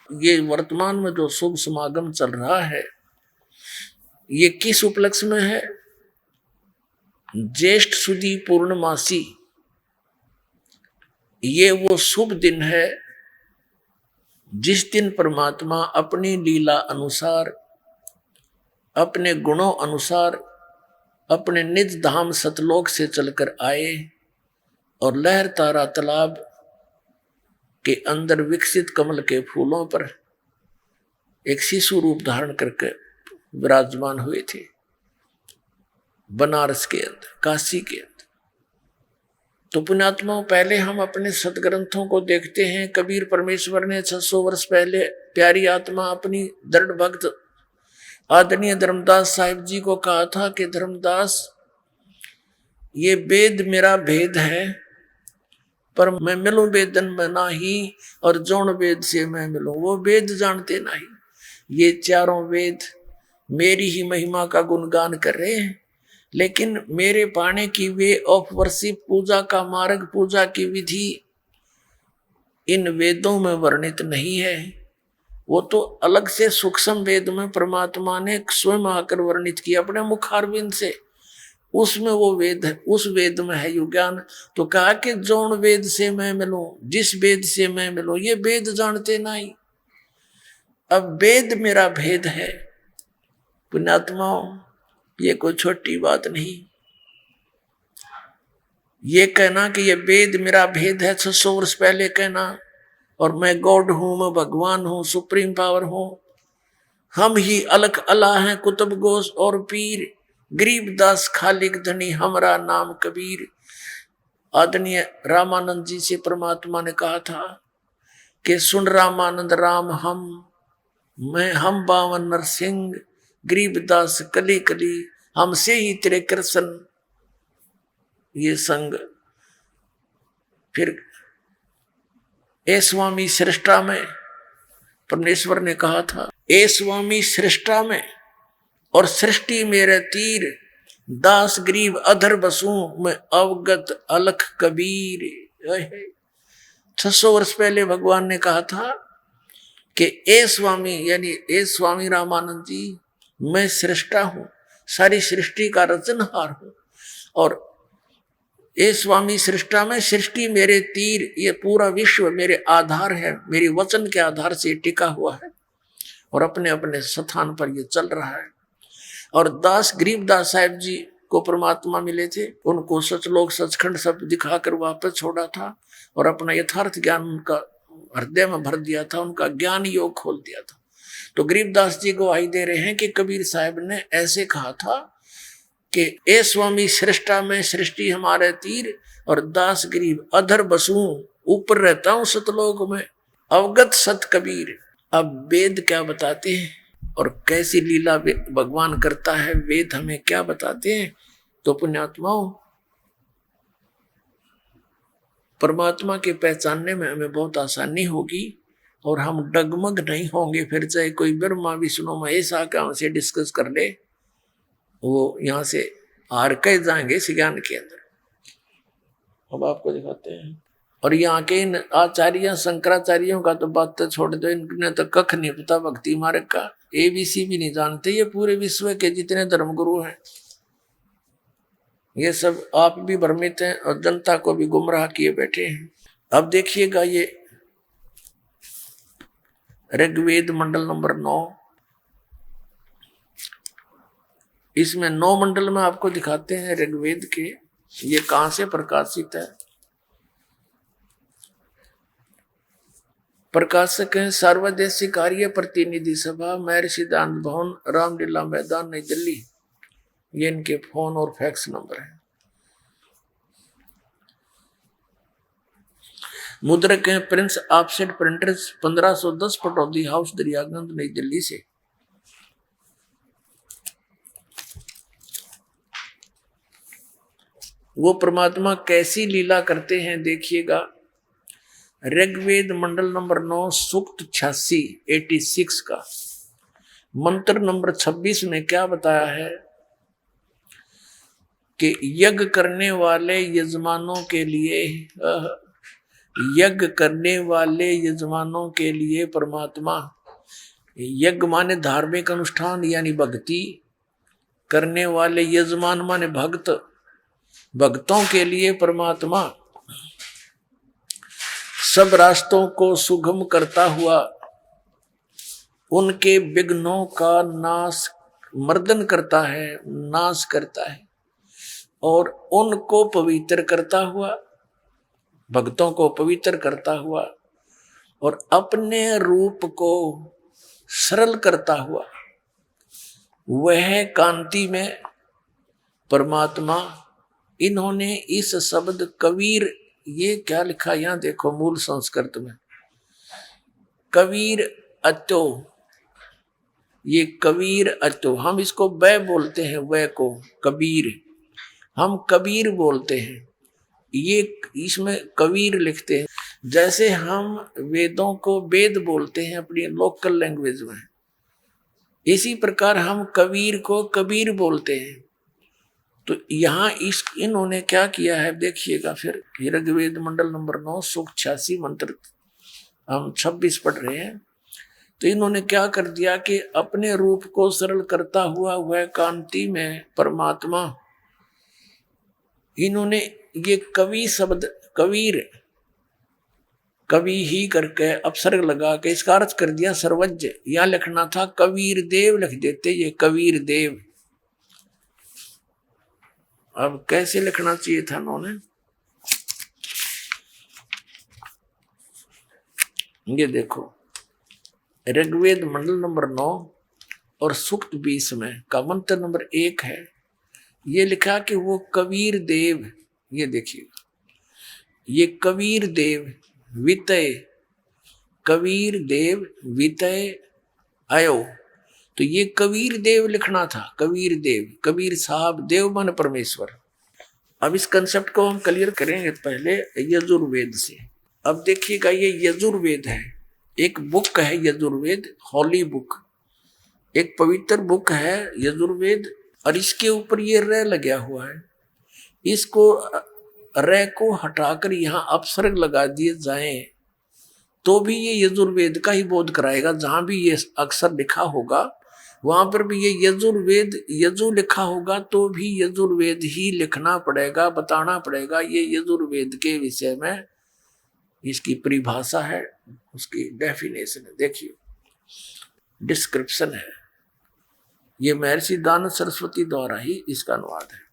Speaker 2: ये वर्तमान में जो शुभ समागम चल रहा है, ये किस उपलक्ष्य में है? ज्येष्ठ सुदी पूर्णमासी। ये वो शुभ दिन है जिस दिन परमात्मा अपनी लीला अनुसार, अपने गुणों अनुसार, अपने निज धाम सतलोक से चलकर आए और लहर तारा तालाब के अंदर विकसित कमल के फूलों पर एक शिशु रूप धारण करके विराजमान हुए थे, बनारस के अंदर, काशी के अंदर। तो पुण्यात्माओं, पहले हम अपने सदग्रंथों को देखते हैं। कबीर परमेश्वर ने 600 वर्ष पहले प्यारी आत्मा अपनी दृढ़ भक्त आदरणीय धर्मदास साहिब जी को कहा था कि धर्मदास, ये वेद मेरा भेद है, पर मैं मिलूं वेदन में नाही, और जौन वेद से मैं मिलूं वो वेद जानते नहीं। ये चारों वेद मेरी ही महिमा का गुणगान कर रहे हैं, लेकिन मेरे पाने की वे ऑफ वर्शिप, पूजा का मार्ग, पूजा की विधि इन वेदों में वर्णित नहीं है। वो तो अलग से सूक्ष्म वेद में परमात्मा ने स्वयं आकर वर्णित किया अपने मुखारविंद से, उसमें वो वेद है, उस वेद में है यु ज्ञान। तो कहा कि जौन वेद से मैं मिलूं, जिस वेद से मैं मिलूं, ये वेद जानते नहीं। अब वेद मेरा भेद है। पुण्यात्माओं, ये कोई छोटी बात नहीं। ये कहना कि ये वेद मेरा भेद है 600 वर्ष पहले कहना, और मैं गॉड हूं, मैं भगवान हूं, सुप्रीम पावर हूं, हम ही अलख अला हैं, कुतुब गोश और पीर, गरीबदास खालिक धनी, हमारा नाम कबीर। आदरणीय रामानंद जी से परमात्मा ने कहा था कि सुन रामानंद राम हम बावन नरसिंह, गरीबदास कली कली, हमसे ही तेरे कृष्ण ये संग। फिर ए स्वामी सृष्टा में परमेश्वर ने कहा था, ए स्वामी सृष्टा में और सृष्टि मेरे तीर, दास गरीब अधर बसूं मैं अवगत अलख कबीर। 600 वर्ष पहले भगवान ने कहा था कि ए स्वामी, यानी ए स्वामी रामानंद जी, मैं सृष्टा हूं, सारी सृष्टि का रचनहार हूं, और ए स्वामी सृष्टा में सृष्टि मेरे तीर, ये पूरा विश्व मेरे आधार है, मेरे वचन के आधार से टिका हुआ है और अपने अपने स्थान पर ये चल रहा है। और दास गरीबदास साहिब जी को परमात्मा मिले थे, उनको सचलोक सचखंड सब दिखाकर वापस छोड़ा था और अपना यथार्थ ज्ञान उनका हृदय में भर दिया था, उनका ज्ञान योग खोल दिया था। तो गरीबदास जी गवाही दे रहे हैं कि कबीर साहब ने ऐसे कहा था कि ए स्वामी सृष्टा में सृष्टि हमारे तीर, और दास गरीब अधर बसूं, ऊपर रहता हूं सतलोक में, अवगत सत कबीर। अब वेद क्या बताते हैं और कैसी लीला भगवान करता है, वेद हमें क्या बताते हैं? तो पुण्यात्माओं, परमात्मा के पहचानने में हमें बहुत आसानी होगी और हम डगमग नहीं होंगे। फिर चाहे कोई ब्रह्मा विष्णु महेश आकर हमसे डिस्कस कर ले, वो यहाँ से हार के जाएंगे इस ज्ञान के अंदर। अब आपको दिखाते हैं। और यहाँ के इन आचार्य शंकराचार्यों का तो बात तो छोड़ दो, इनने तो कख नहीं पता भक्ति मार्ग का, ABC भी नहीं जानते। ये पूरे विश्व के जितने धर्मगुरु हैं ये सब आप भी भ्रमित हैं और जनता को भी गुमराह किए बैठे हैं। अब देखिएगा ये ऋग्वेद मंडल नंबर 9, इसमें 9 मंडल में आपको दिखाते हैं ऋग्वेद के ये कहां से प्रकाशित है? प्रकाशक हैं सर्वदेशी कार्य प्रतिनिधि सभा, महर्षि दान भवन, रामलीला मैदान, नई दिल्ली। ये इनके फोन और फैक्स नंबर है। मुद्रक हैं Prince offset printers, 1510 Pataudi house, Daryaganj, नई दिल्ली से। वो परमात्मा कैसी लीला करते हैं देखिएगा। ऋग्वेद मंडल नंबर 9 सूक्त 86 का मंत्र नंबर 26 में क्या बताया है कि यज्ञ करने वाले यजमानों के लिए, यज्ञ करने वाले यजमानों के लिए परमात्मा, यज्ञ माने धार्मिक अनुष्ठान यानी भक्ति करने वाले, यजमान माने भक्त, भक्तों के लिए परमात्मा सब रास्तों को सुगम करता हुआ उनके विघ्नों का मर्दन करता है, नाश करता है, और उनको पवित्र करता हुआ, भक्तों को पवित्र करता हुआ और अपने रूप को सरल करता हुआ, वह कांति में परमात्मा। इन्होंने इस शब्द कबीर, ये क्या लिखा यहां देखो मूल संस्कृत में, कबीर अतो, ये कबीर अतो, हम इसको बै बोलते हैं, वै को कबीर, हम कबीर बोलते हैं, ये इसमें कबीर लिखते हैं। जैसे हम वेदों को वेद बोलते हैं अपनी लोकल लैंग्वेज में, इसी प्रकार हम कबीर को कबीर बोलते हैं। तो यहाँ इन्होंने क्या किया है देखिएगा। फिर ऋग्वेद मंडल नंबर 9 सूक्त 86 मंत्र हम 26 पढ़ रहे हैं। तो इन्होंने क्या कर दिया कि अपने रूप को सरल करता हुआ वह कांति में परमात्मा, इन्होंने ये कवि शब्द, कबीर, कवि ही करके अपसर्ग लगा के इसका अर्थ कर दिया सर्वज्ञ। यहां लिखना था कबीर देव, लिख देते ये कबीर देव। अब कैसे लिखना चाहिए था उन्होंने, ये देखो ऋग्वेद मंडल नंबर 9 और सूक्त 20 में का मंत्र नंबर 1 है, ये लिखा कि वो कबीर देव, ये देखिए ये कबीर देव वितय, कबीर देव वितय आयो, तो ये कबीर देव लिखना था, कबीर देव, कबीर साहब, देव मन परमेश्वर। अब इस कंसेप्ट को हम क्लियर करेंगे पहले यजुर्वेद से। अब देखिएगा ये यजुर्वेद है, एक बुक है यजुर्वेद, हॉली बुक, एक पवित्र बुक है यजुर्वेद, और इसके ऊपर ये र लगा हुआ है। इसको र को हटाकर यहाँ अपसर्ग लगा दिए जाएं तो भी ये यजुर्वेद का ही बोध कराएगा। जहां भी ये अक्षर लिखा होगा वहां पर भी ये यजुर्वेद, यजु लिखा होगा तो भी यजुर्वेद ही लिखना पड़ेगा, बताना पड़ेगा। ये यजुर्वेद के विषय में इसकी परिभाषा है, उसकी डेफिनेशन है, देखिए डिस्क्रिप्शन है। ये महर्षि दानव सरस्वती द्वारा ही इसका अनुवाद है।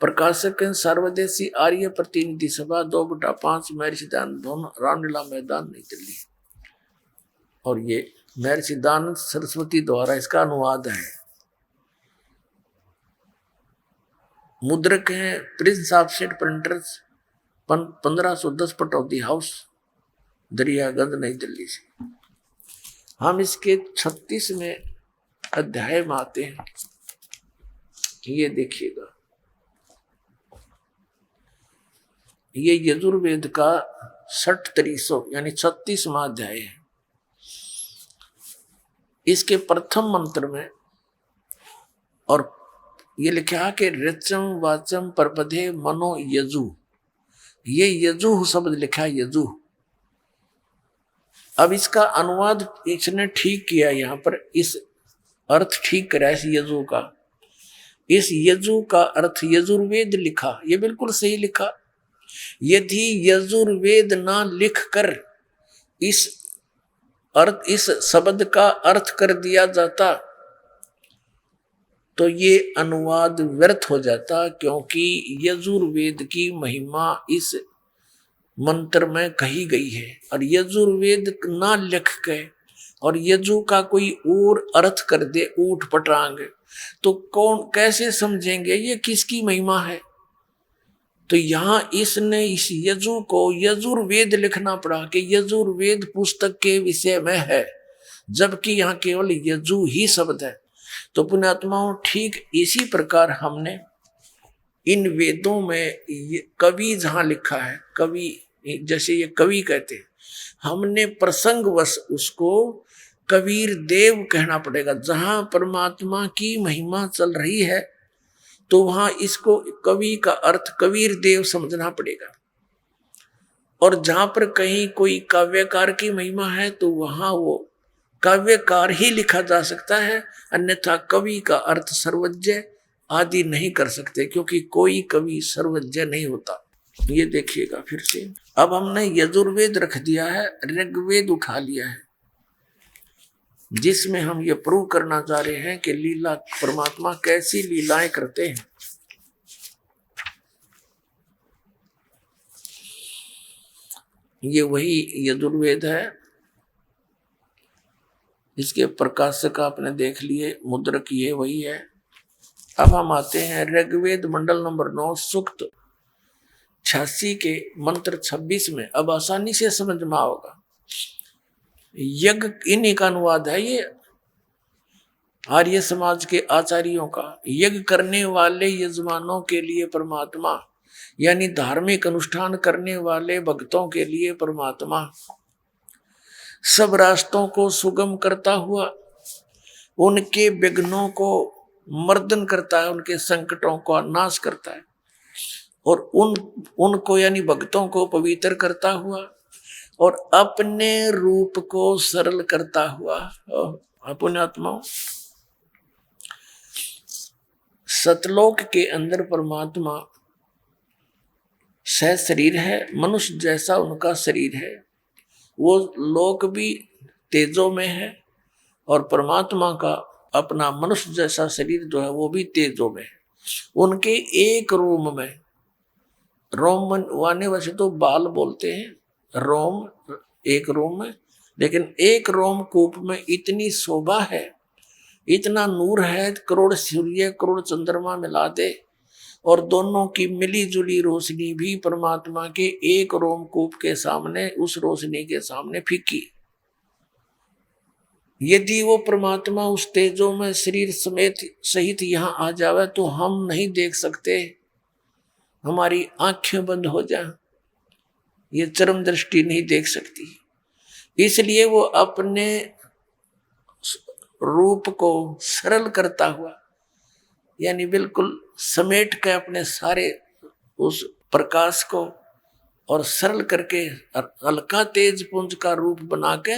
Speaker 2: प्रकाशक सर्वदेशी आर्य प्रतिनिधि सभा 2/5 महर्षि दानंद भवन, रामलीला मैदान, नई दिल्ली। और ये महर्षि दानंद सरस्वती द्वारा इसका अनुवाद है। मुद्रक हैं Prince offset printers, 1510 Pataudi house, Daryaganj, नई दिल्ली से। हम इसके 36वें अध्याय में आते हैं, ये देखिएगा। ये यजुर्वेद का 63 यानी 36वां अध्याय है। इसके प्रथम मंत्र में और ये लिखा कि ऋचम वाचम परपदे मनो यजु, ये यजु शब्द लिखा है, यजु। अब इसका अनुवाद इसने ठीक किया, यहाँ पर इस अर्थ ठीक करा इस यजु का। इस यजु का अर्थ यजुर्वेद लिखा, ये बिल्कुल सही लिखा। यदि यजुर्वेद ना लिख कर इस अर्थ इस शब्द का अर्थ कर दिया जाता तो ये अनुवाद व्यर्थ हो जाता, क्योंकि यजुर्वेद की महिमा इस मंत्र में कही गई है। और यजुर्वेद ना लिख के और यजु का कोई और अर्थ कर दे ऊट पटांग, तो कौन कैसे समझेंगे ये किसकी महिमा है। तो यहां इसने इस यजु को यजुर्वेद लिखना पड़ा कि यजुर्वेद पुस्तक के विषय में है, जबकि यहाँ केवल यजु ही शब्द है। तो पुण्यात्माओं, ठीक इसी प्रकार हमने इन वेदों में कवि जहां लिखा है, कवि जैसे ये कवि कहते हैं, हमने प्रसंगवश उसको कबीर देव कहना पड़ेगा। जहां परमात्मा की महिमा चल रही है तो वहां इसको कवि का अर्थ कबीर देव समझना पड़ेगा। और जहां पर कहीं कोई काव्यकार की महिमा है तो वहां वो काव्यकार ही लिखा जा सकता है, अन्यथा कवि का अर्थ सर्वज्ञ आदि नहीं कर सकते, क्योंकि कोई कवि सर्वज्ञ नहीं होता। ये देखिएगा फिर से, अब हमने यजुर्वेद रख दिया है, ऋग्वेद उठा लिया है, जिसमें हम ये प्रूव करना चाह रहे हैं कि लीला परमात्मा कैसी लीलाएं करते हैं। ये वही यजुर्वेद है, इसके प्रकाशक आपने देख लिए, मुद्रक ये वही है। अब हम आते हैं ऋग्वेद मंडल नंबर 9 सूक्त 86 के मंत्र 26 में। अब आसानी से समझ में आओगा, यज्ञ इन्हीं का अनुवाद है, ये आर्य समाज के आचार्यों का। यज्ञ करने वाले यजमानों के लिए परमात्मा, यानी धार्मिक अनुष्ठान करने वाले भक्तों के लिए परमात्मा सब रास्तों को सुगम करता हुआ उनके विघ्नों को मर्दन करता है, उनके संकटों का नाश करता है, और उनको यानी भक्तों को पवित्र करता हुआ और अपने रूप को सरल करता हुआ। पुण्यात्माओं, सतलोक के अंदर परमात्मा सह शरीर है, मनुष्य जैसा उनका शरीर है। वो लोक भी तेजों में है और परमात्मा का अपना मनुष्य जैसा शरीर जो है वो भी तेजों में है। उनके एक रूम में, रोम वाने वैसे तो बाल बोलते हैं, रोम एक रोम में, लेकिन एक रोम कूप में इतनी शोभा है, इतना नूर है, करोड़ सूर्य करोड़ चंद्रमा मिला दे और दोनों की मिली जुली रोशनी भी परमात्मा के एक रोमकूप के सामने, उस रोशनी के सामने फीकी। यदि वो परमात्मा उस तेजों में शरीर समेत सहित यहाँ आ जावे तो हम नहीं देख सकते, हमारी आंखें बंद हो जाए, ये चरम दृष्टि नहीं देख सकती। इसलिए वो अपने रूप को सरल करता हुआ, यानी बिल्कुल समेट के अपने सारे उस प्रकाश को और सरल करके हल्का तेज पुंज का रूप बना के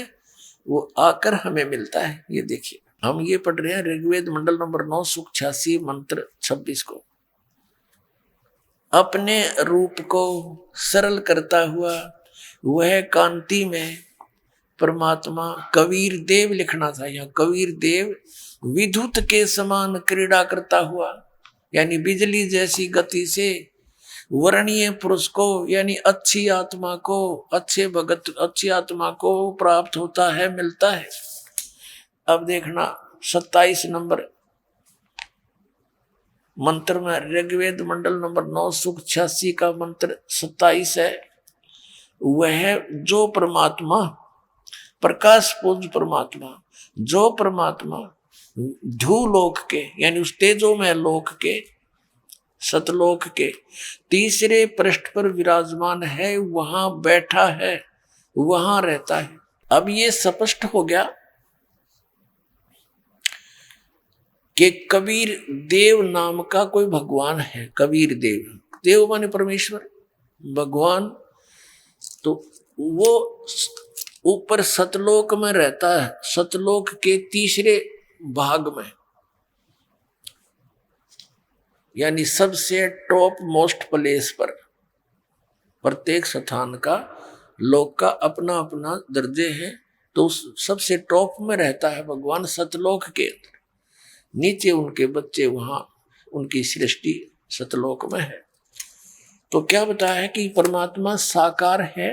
Speaker 2: वो आकर हमें मिलता है। ये देखिए, हम ये पढ़ रहे हैं ऋग्वेद मंडल नंबर 9 सूक्त 86 मंत्र 26 को। अपने रूप को सरल करता हुआ वह कांति में परमात्मा कबीर देव लिखना था, यहाँ कबीर देव विद्युत के समान क्रीड़ा करता हुआ, यानी बिजली जैसी गति से वर्णीय पुरुष को, यानी अच्छी आत्मा को, अच्छे भगत अच्छी आत्मा को प्राप्त होता है, मिलता है। अब देखना 27 नंबर मंत्र में, ऋग्वेद मंडल नंबर 9 सूक्त 86 का मंत्र 27 है। वह जो परमात्मा प्रकाश पुंज परमात्मा, जो परमात्मा ध्रुलोक के, यानी उस तेजो में लोक के, सतलोक के तीसरे पृष्ठ पर विराजमान है, वहां बैठा है, वहां रहता है। अब ये स्पष्ट हो गया कि कबीर देव नाम का कोई भगवान है। कबीर देव, देव माने परमेश्वर, भगवान, तो वो ऊपर सतलोक में रहता है, सतलोक के तीसरे भाग में, यानी सबसे टॉप मोस्ट प्लेस पर। प्रत्येक स्थान का लोक का अपना अपना दर्जे है, तो सबसे टॉप में रहता है भगवान सतलोक के अंदर, नीचे उनके बच्चे वहां उनकी सृष्टि सतलोक में है। तो क्या बताया है कि परमात्मा साकार है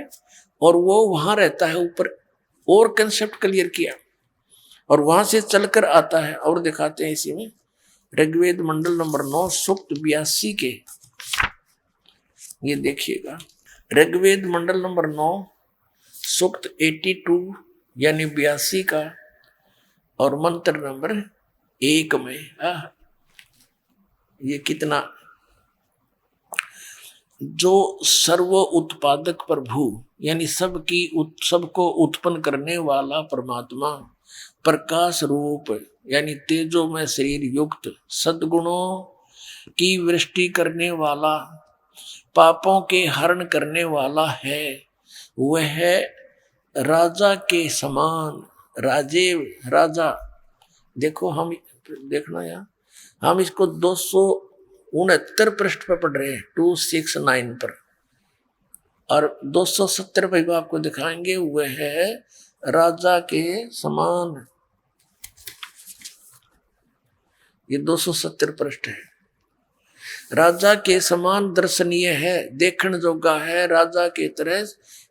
Speaker 2: और वो वहां रहता है ऊपर, और कंसेप्ट क्लियर किया, और वहां से चलकर आता है। और दिखाते हैं इसी में ऋग्वेद मंडल नंबर 9 सूक्त 82 के, ये देखिएगा ऋग्वेद मंडल नंबर 9 सूक्त 82 यानी 82 का और मंत्र नंबर 1 में ये कितना, जो सर्व उत्पादक प्रभु यानी सबको उत्पन्न करने वाला परमात्मा, प्रकाश रूप यानी तेजो में शरीर युक्त, सद्गुणों की वृष्टि करने वाला, पापों के हरण करने वाला है, वह राजा के समान राजा। देखो हम देखना यार, हम इसको 269 पृष्ठ पर पढ़ रहे हैं 269 पर, और 270 पर आपको दिखाएंगे वह है राजा के समान। ये 270 पृष्ठ है। राजा के समान दर्शनीय है, देखण जोगा है, राजा के तरह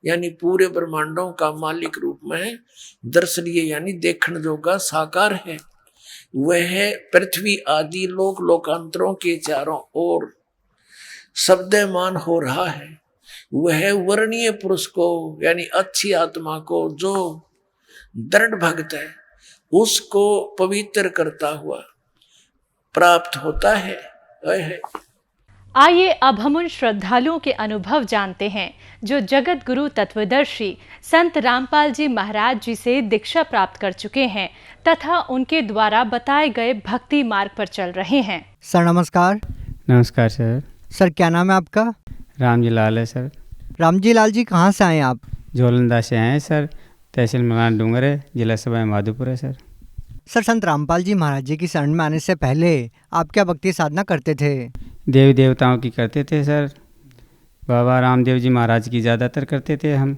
Speaker 2: यानी पूरे ब्रह्मांडों का मालिक रूप में दर्शनीय यानी देखण जोगा साकार है। वह पृथ्वी आदि लोकांतरों के चारों ओर शब्दमान हो रहा है। वह वर्णीय पुरुष को यानी अच्छी आत्मा को जो दृढ़ भक्त है उसको पवित्र करता हुआ प्राप्त होता है।
Speaker 3: आइए अब हम उन श्रद्धालुओं के अनुभव जानते हैं जो जगत गुरु तत्वदर्शी संत रामपाल जी महाराज जी से दीक्षा प्राप्त कर चुके हैं तथा उनके द्वारा बताए गए भक्ति मार्ग पर चल रहे हैं।
Speaker 4: सर नमस्कार।
Speaker 5: नमस्कार सर।
Speaker 4: सर क्या नाम है आपका?
Speaker 5: रामजी लाल है सर।
Speaker 4: रामजी लाल जी कहाँ से आए आप?
Speaker 5: जोलंदा से आए हैं सर, तहसील मलान डूंगर है, जिला सभा माधोपुर है सर।
Speaker 4: सर संत रामपाल जी महाराज जी की शरण में आने से पहले आप क्या भक्ति साधना करते थे?
Speaker 5: देवी देवताओं की करते थे सर, बाबा रामदेव जी महाराज की ज़्यादातर करते थे। हम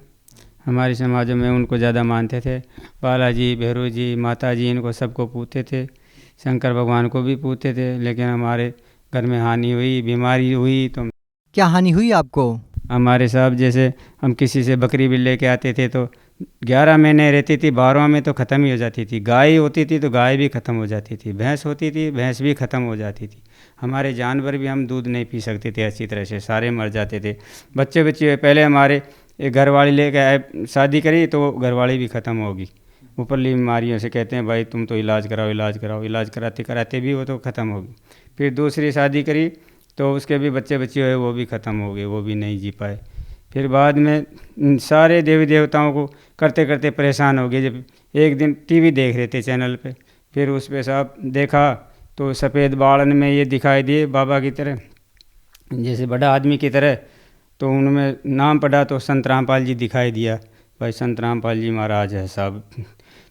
Speaker 5: हमारे समाजों में उनको ज़्यादा मानते थे। बालाजी, भैरव जी, माता जी, इनको सबको पूछते थे। शंकर भगवान को भी पूछते थे, लेकिन हमारे घर में हानि हुई, बीमारी हुई। तो
Speaker 4: क्या हानि हुई आपको?
Speaker 5: हमारे साहब जैसे हम किसी से बकरी भी लेके आते थे तो 11 महीने रहती थी, 12वां में तो ख़त्म ही हो जाती थी। गाय होती थी तो गाय भी ख़त्म हो जाती थी, भैंस होती थी भैंस भी ख़त्म हो जाती थी। हमारे जानवर भी हम दूध नहीं पी सकते थे अच्छी तरह से, सारे मर जाते थे। बच्चे पहले हमारे एक घरवाली लेके आए, शादी करी तो घरवाली भी ख़त्म होगी। ऊपरली बीमारियों से कहते हैं भाई तुम तो इलाज कराओ, इलाज कराते कराते भी वो तो ख़त्म होगी। फिर दूसरी शादी करी तो उसके भी बच्चे हुए, वो भी ख़त्म हो गए, वो भी नहीं जी पाए। फिर बाद में सारे देवी देवताओं को करते करते परेशान हो गए। जब एक दिन टीवी देख रहे थे चैनल पे, फिर उस पे साहब देखा तो सफ़ेद बालन में ये दिखाई दिए बाबा की तरह, जैसे बड़ा आदमी की तरह। तो उनमें नाम पढ़ा तो संत रामपाल जी दिखाई दिया, भाई संत रामपाल जी महाराज है साहब।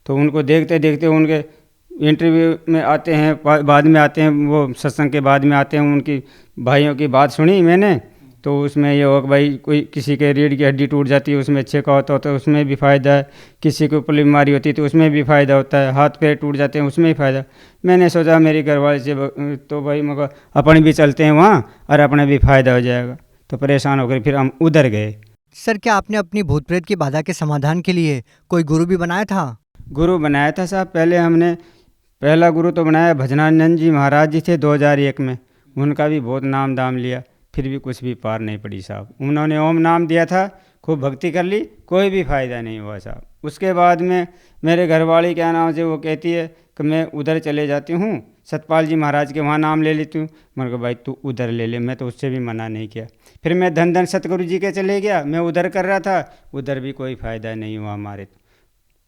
Speaker 5: तो उनको देखते देखते उनके इंटरव्यू में आते हैं, बाद में आते हैं, वो सत्संग के बाद में आते हैं। उनकी भाइयों की बात सुनी मैंने, तो उसमें ये हो कि भाई कोई किसी के रीढ़ की हड्डी टूट जाती है उसमें अच्छे का होता है, उसमें भी फ़ायदा है। किसी को ऊपर बीमारी होती है तो उसमें भी फ़ायदा होता है। हाथ पैर टूट जाते हैं उसमें भी फ़ायदा। मैंने सोचा मेरी घरवाले से तो भाई मगर अपन भी चलते हैं वहाँ और अपना भी फ़ायदा हो जाएगा। तो परेशान होकर फिर हम उधर गए।
Speaker 4: सर क्या आपने अपनी भूत प्रेत की बाधा के समाधान के लिए कोई गुरु भी बनाया था?
Speaker 5: गुरु बनाया था साहब। पहले हमने पहला गुरु तो बनाया भजनानंद जी महाराज जी थे 2001 में। उनका भी बहुत नाम दाम लिया, फिर भी कुछ भी पार नहीं पड़ी साहब। उन्होंने ओम नाम दिया था, खूब भक्ति कर ली, कोई भी फ़ायदा नहीं हुआ साहब। उसके बाद में मेरे घरवाली क्या नाम से वो कहती है कि मैं उधर चले जाती हूँ सतपाल जी महाराज के, वहाँ नाम ले लेती हूँ। मैंने कहा भाई तू उधर ले ले, मैं तो उससे भी मना नहीं किया। फिर मैं धन सतगुरु जी के चले गया, मैं उधर कर रहा था, उधर भी कोई फ़ायदा नहीं हुआ हमारे।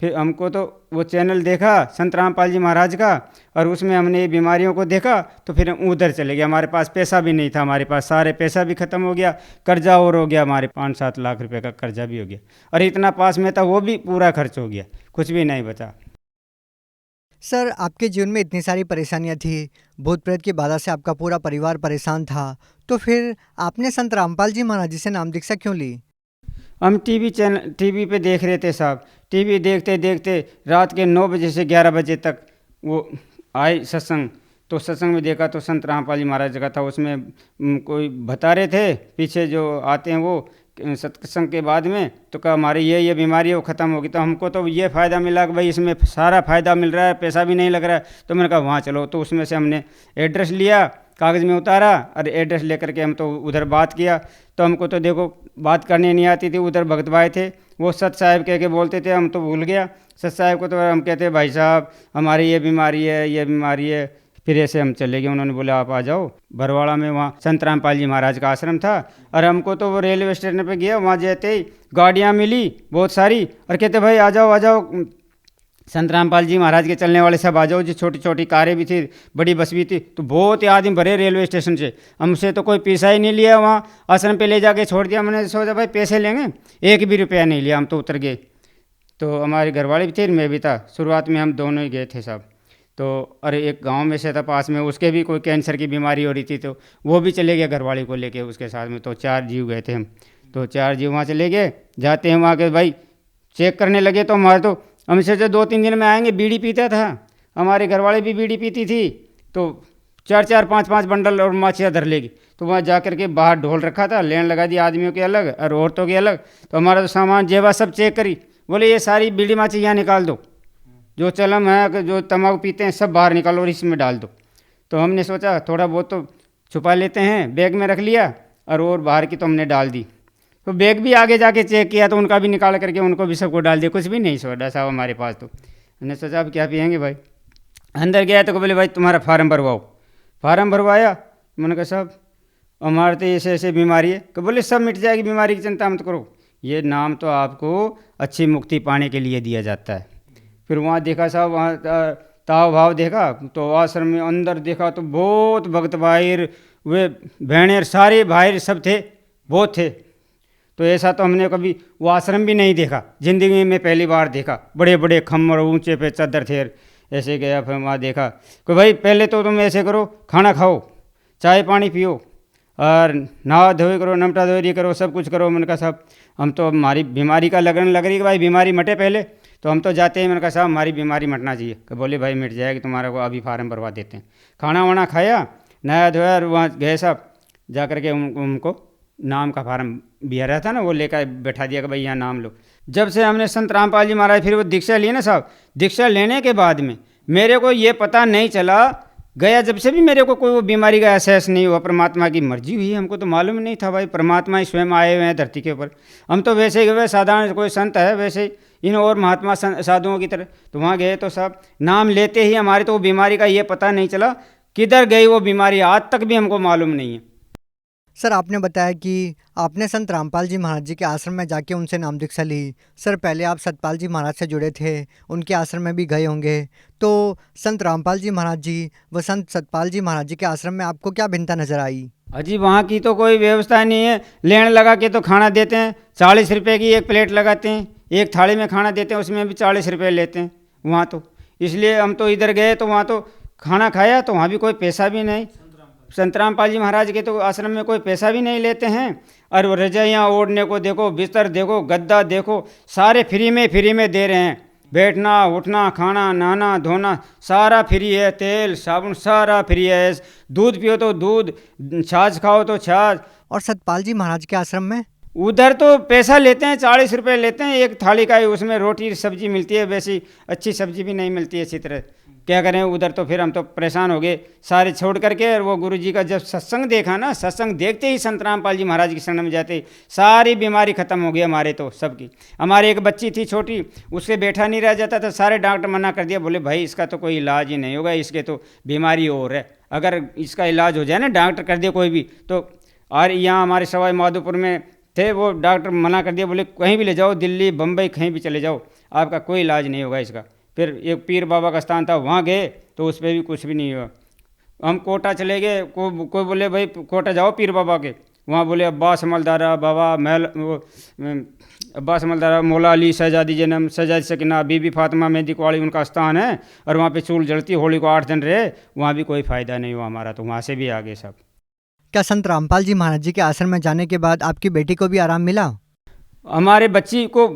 Speaker 5: फिर हमको तो वो चैनल देखा संत रामपाल जी महाराज का, और उसमें हमने ये बीमारियों को देखा, तो फिर हम उधर चले गए। हमारे पास पैसा भी नहीं था, हमारे पास सारे पैसा भी ख़त्म हो गया, कर्जा और हो गया, हमारे 5-7 लाख रुपए का कर्जा भी हो गया, और इतना पास में था वो भी पूरा खर्च हो गया, कुछ भी नहीं बचा।
Speaker 4: सर आपके जीवन में इतनी सारी परेशानियां थी, भूत प्रेत की बाधा से आपका पूरा परिवार परेशान था, तो फिर आपने संत रामपाल जी महाराज जी से नाम दीक्षा क्यों ली?
Speaker 5: हम टीवी पे देख रहे थे साहब, टीवी देखते देखते रात के 9 बजे से 11 बजे तक वो आए सत्संग। तो सत्संग में देखा तो संत रामपाल जी महाराज का था, उसमें कोई बता रहे थे पीछे जो आते हैं वो सत्संग के बाद में, तो कहा हमारी ये बीमारी है वो ख़त्म होगी। तो हमको तो ये फ़ायदा मिला कि भाई इसमें सारा फ़ायदा मिल रहा है, पैसा भी नहीं लग रहा है। तो मैंने कहा वहाँ चलो। तो उसमें से हमने एड्रेस लिया, कागज़ में उतारा और एड्रेस लेकर के हम तो उधर बात किया। तो हमको तो देखो बात करनी नहीं आती थी, उधर भगत भाई थे वो सत साहब कह के बोलते थे, हम तो भूल गया सत साहब को। तो हम कहते भाई साहब हमारी ये बीमारी है, ये बीमारी है। फिर ऐसे हम चले गए। उन्होंने बोला आप आ जाओ बरवाड़ा में, वहाँ संत रामपाल जी महाराज का आश्रम था। और हमको तो वो रेलवे स्टेशन पे गया, वहाँ जाते ही गाड़ियाँ मिली बहुत सारी और कहते भाई आ जाओ आ जाओ, संत रामपाल जी महाराज के चलने वाले सब आ जाओ। जो छोटी छोटी कारें भी थी, बड़ी बस भी थी, तो बहुत ही आदमी भरे रेलवे स्टेशन से। हमसे तो कोई पैसा ही नहीं लिया, वहाँ आश्रम पे ले जाके छोड़ दिया। मैंने सोचा भाई पैसे लेंगे, 1 भी रुपया नहीं लिया। हम तो उतर गए। तो हमारे घरवाले भी थे, मैं भी था। शुरुआत में हम दोनों ही गए थे सब। तो अरे एक गांव में से था पास में, उसके भी कोई कैंसर की बीमारी हो रही थी, तो वो भी चले गए घरवाले को लेके उसके साथ में। तो 4 जीव गए थे हम। तो 4 जीव वहाँ चले गए। जाते हैं वहाँ के भाई चेक करने लगे तो हमारे तो हमसे जो 2-3 दिन में आएंगे। बीड़ी पीता था, हमारे घरवाले भी बीड़ी पीती थी। तो 4-4 5-5 बंडल और माचिया धर लेगी। तो वहाँ जा कर के बाहर ढोल रखा था, लेन लगा दी आदमियों के अलग और औरतों के अलग। तो हमारा तो सामान जेवा सब चेक करी, बोले ये सारी बीड़ी माची यहाँ निकाल दो, जो चलम है जो तम्बाकू पीते हैं सब बाहर निकालो और इसमें डाल दो। तो हमने सोचा थोड़ा बहुत तो छुपा लेते हैं, बैग में रख लिया और बाहर की तो हमने डाल दी। तो बैग भी आगे जाके चेक किया तो उनका भी निकाल करके उनको भी सबको डाल दिया, कुछ भी नहीं सोडा साहब हमारे पास। तो हमने सोचा अब क्या पियेंगे भाई। अंदर गया तो बोले भाई तुम्हारा फार्म भरवाओ। फार्म भरवाया। मैंने कहा साहब हमारे तो ऐसे ऐसे बीमारी है। तो बोले सब मिट जाएगी, बीमारी की चिंता मत करो, ये नाम तो आपको अच्छी मुक्ति पाने के लिए दिया जाता है। फिर वहाँ देखा साहब, वहाँ ताव भाव देखा तो आश्रम में अंदर देखा तो बहुत भक्त भाई वे बहनेर सारे भाई सब थे, बहुत थे। तो ऐसा तो हमने कभी वो आश्रम भी नहीं देखा, ज़िंदगी में पहली बार देखा। बड़े बड़े खम्मर ऊंचे पे चादर थे। ऐसे गया फिर वहाँ देखा कि भाई पहले तो तुम ऐसे करो, खाना खाओ, चाय पानी पियो और नहा धोई करो, नमटा धोई करो, सब कुछ करो। मैंने कहा साहब हम तो हमारी बीमारी का लगन लग रही कि भाई बीमारी मटे पहले, तो हम तो जाते हैं। मैंने कहा साहब हमारी बीमारी मटना चाहिए। कि बोले भाई मिट जाएगी, तुम्हारा को अभी फार्म भरवा देते हैं। खाना वाना खाया, नया धोया और वहाँ गए साहब, जा कर के उनको नाम का फार्म भी आ रहा था ना, वो लेकर बैठा दिया कि भाई यहाँ नाम लो। जब से हमने संत रामपाल जी महाराज फिर वो दीक्षा ली ना साहब, दीक्षा लेने के बाद में मेरे को ये पता नहीं चला गया जब से भी मेरे को कोई वो बीमारी का एहसास नहीं हुआ। परमात्मा की मर्जी हुई, हमको तो मालूम नहीं था भाई परमात्मा ही स्वयं आए हुए हैं धरती के ऊपर। हम तो वैसे ही गए साधारण कोई संत है वैसे ही इन और महात्मा साधुओं की तरह। तो वहाँ गए तो साहब नाम लेते ही हमारे तो वो बीमारी का ये पता नहीं चला किधर गई वो बीमारी, आज तक भी हमको मालूम नहीं है।
Speaker 4: सर आपने बताया कि आपने संत रामपाल जी महाराज जी के आश्रम में जाके उनसे नाम दीक्षा ली। सर पहले आप सतपाल जी महाराज से जुड़े थे, उनके आश्रम में भी गए होंगे, तो संत रामपाल जी महाराज जी व संत सतपाल जी महाराज जी के आश्रम में आपको क्या भिन्नता नजर आई?
Speaker 5: अजी वहाँ की तो कोई व्यवस्था नहीं है, लेन लगा के तो खाना देते हैं, 40 रुपये की एक प्लेट लगाते हैं, एक थाली में खाना देते हैं, उसमें भी 40 रुपये लेते हैं वहाँ तो। इसलिए हम तो इधर गए तो वहाँ तो खाना खाया तो वहाँ भी कोई पैसा भी नहीं। संत रामपाल जी महाराज के तो आश्रम में कोई पैसा भी नहीं लेते हैं। और वो रजाइयाँ ओढ़ने को देखो, बिस्तर देखो, गद्दा देखो, सारे फ्री में दे रहे हैं। बैठना उठना खाना नहाना धोना सारा फ्री है, तेल साबुन सारा फ्री है, दूध पियो तो दूध, छाछ खाओ तो छाछ।
Speaker 4: और सतपाल जी महाराज के आश्रम में
Speaker 5: उधर तो पैसा लेते हैं, 40 रुपये लेते हैं एक थाली का ही, उसमें रोटी सब्जी मिलती है, वैसी अच्छी सब्जी भी नहीं मिलती है अच्छी तरह। क्या करें उधर तो फिर हम तो परेशान हो गए सारे छोड़ करके। और वो गुरुजी का जब सत्संग देखा ना, सत्संग देखते ही संत रामपाल जी महाराज की शरण में जाते ही सारी बीमारी खत्म हो गई हमारे तो सबकी। हमारी एक बच्ची थी छोटी, उससे बैठा नहीं रह जाता था, सारे डॉक्टर मना कर दिया, बोले भाई इसका तो कोई इलाज ही नहीं होगा, इसके तो बीमारी और है, अगर इसका इलाज हो जाए ना डॉक्टर कर दिया कोई भी तो। और यहाँ हमारे सवाई माधोपुर में थे, वो डॉक्टर मना कर दिया, बोले कहीं भी ले जाओ, दिल्ली बम्बई कहीं भी चले जाओ, आपका कोई इलाज नहीं होगा इसका। फिर एक पीर बाबा का स्थान था, वहाँ गए तो उस पर भी कुछ भी नहीं हुआ। हम कोटा चले गए, कोई बोले भाई कोटा जाओ पीर बाबा के, वहाँ बोले अब्बास समलदारा बाबा अब्बास समलदारा मौला अली शहजादी जन्म शहजादी सकीना बीबी फातिमा मेहंदी कुआड़ी उनका स्थान है, और वहाँ पे चूल जलती, होली को 8 दिन रहे, वहाँ भी कोई फ़ायदा नहीं हुआ हमारा, तो वहाँ से भी आ गए सब।
Speaker 4: क्या संत रामपाल जी महाराज जी के आश्रम में जाने के बाद आपकी बेटी को भी आराम मिला?
Speaker 5: हमारे बच्ची को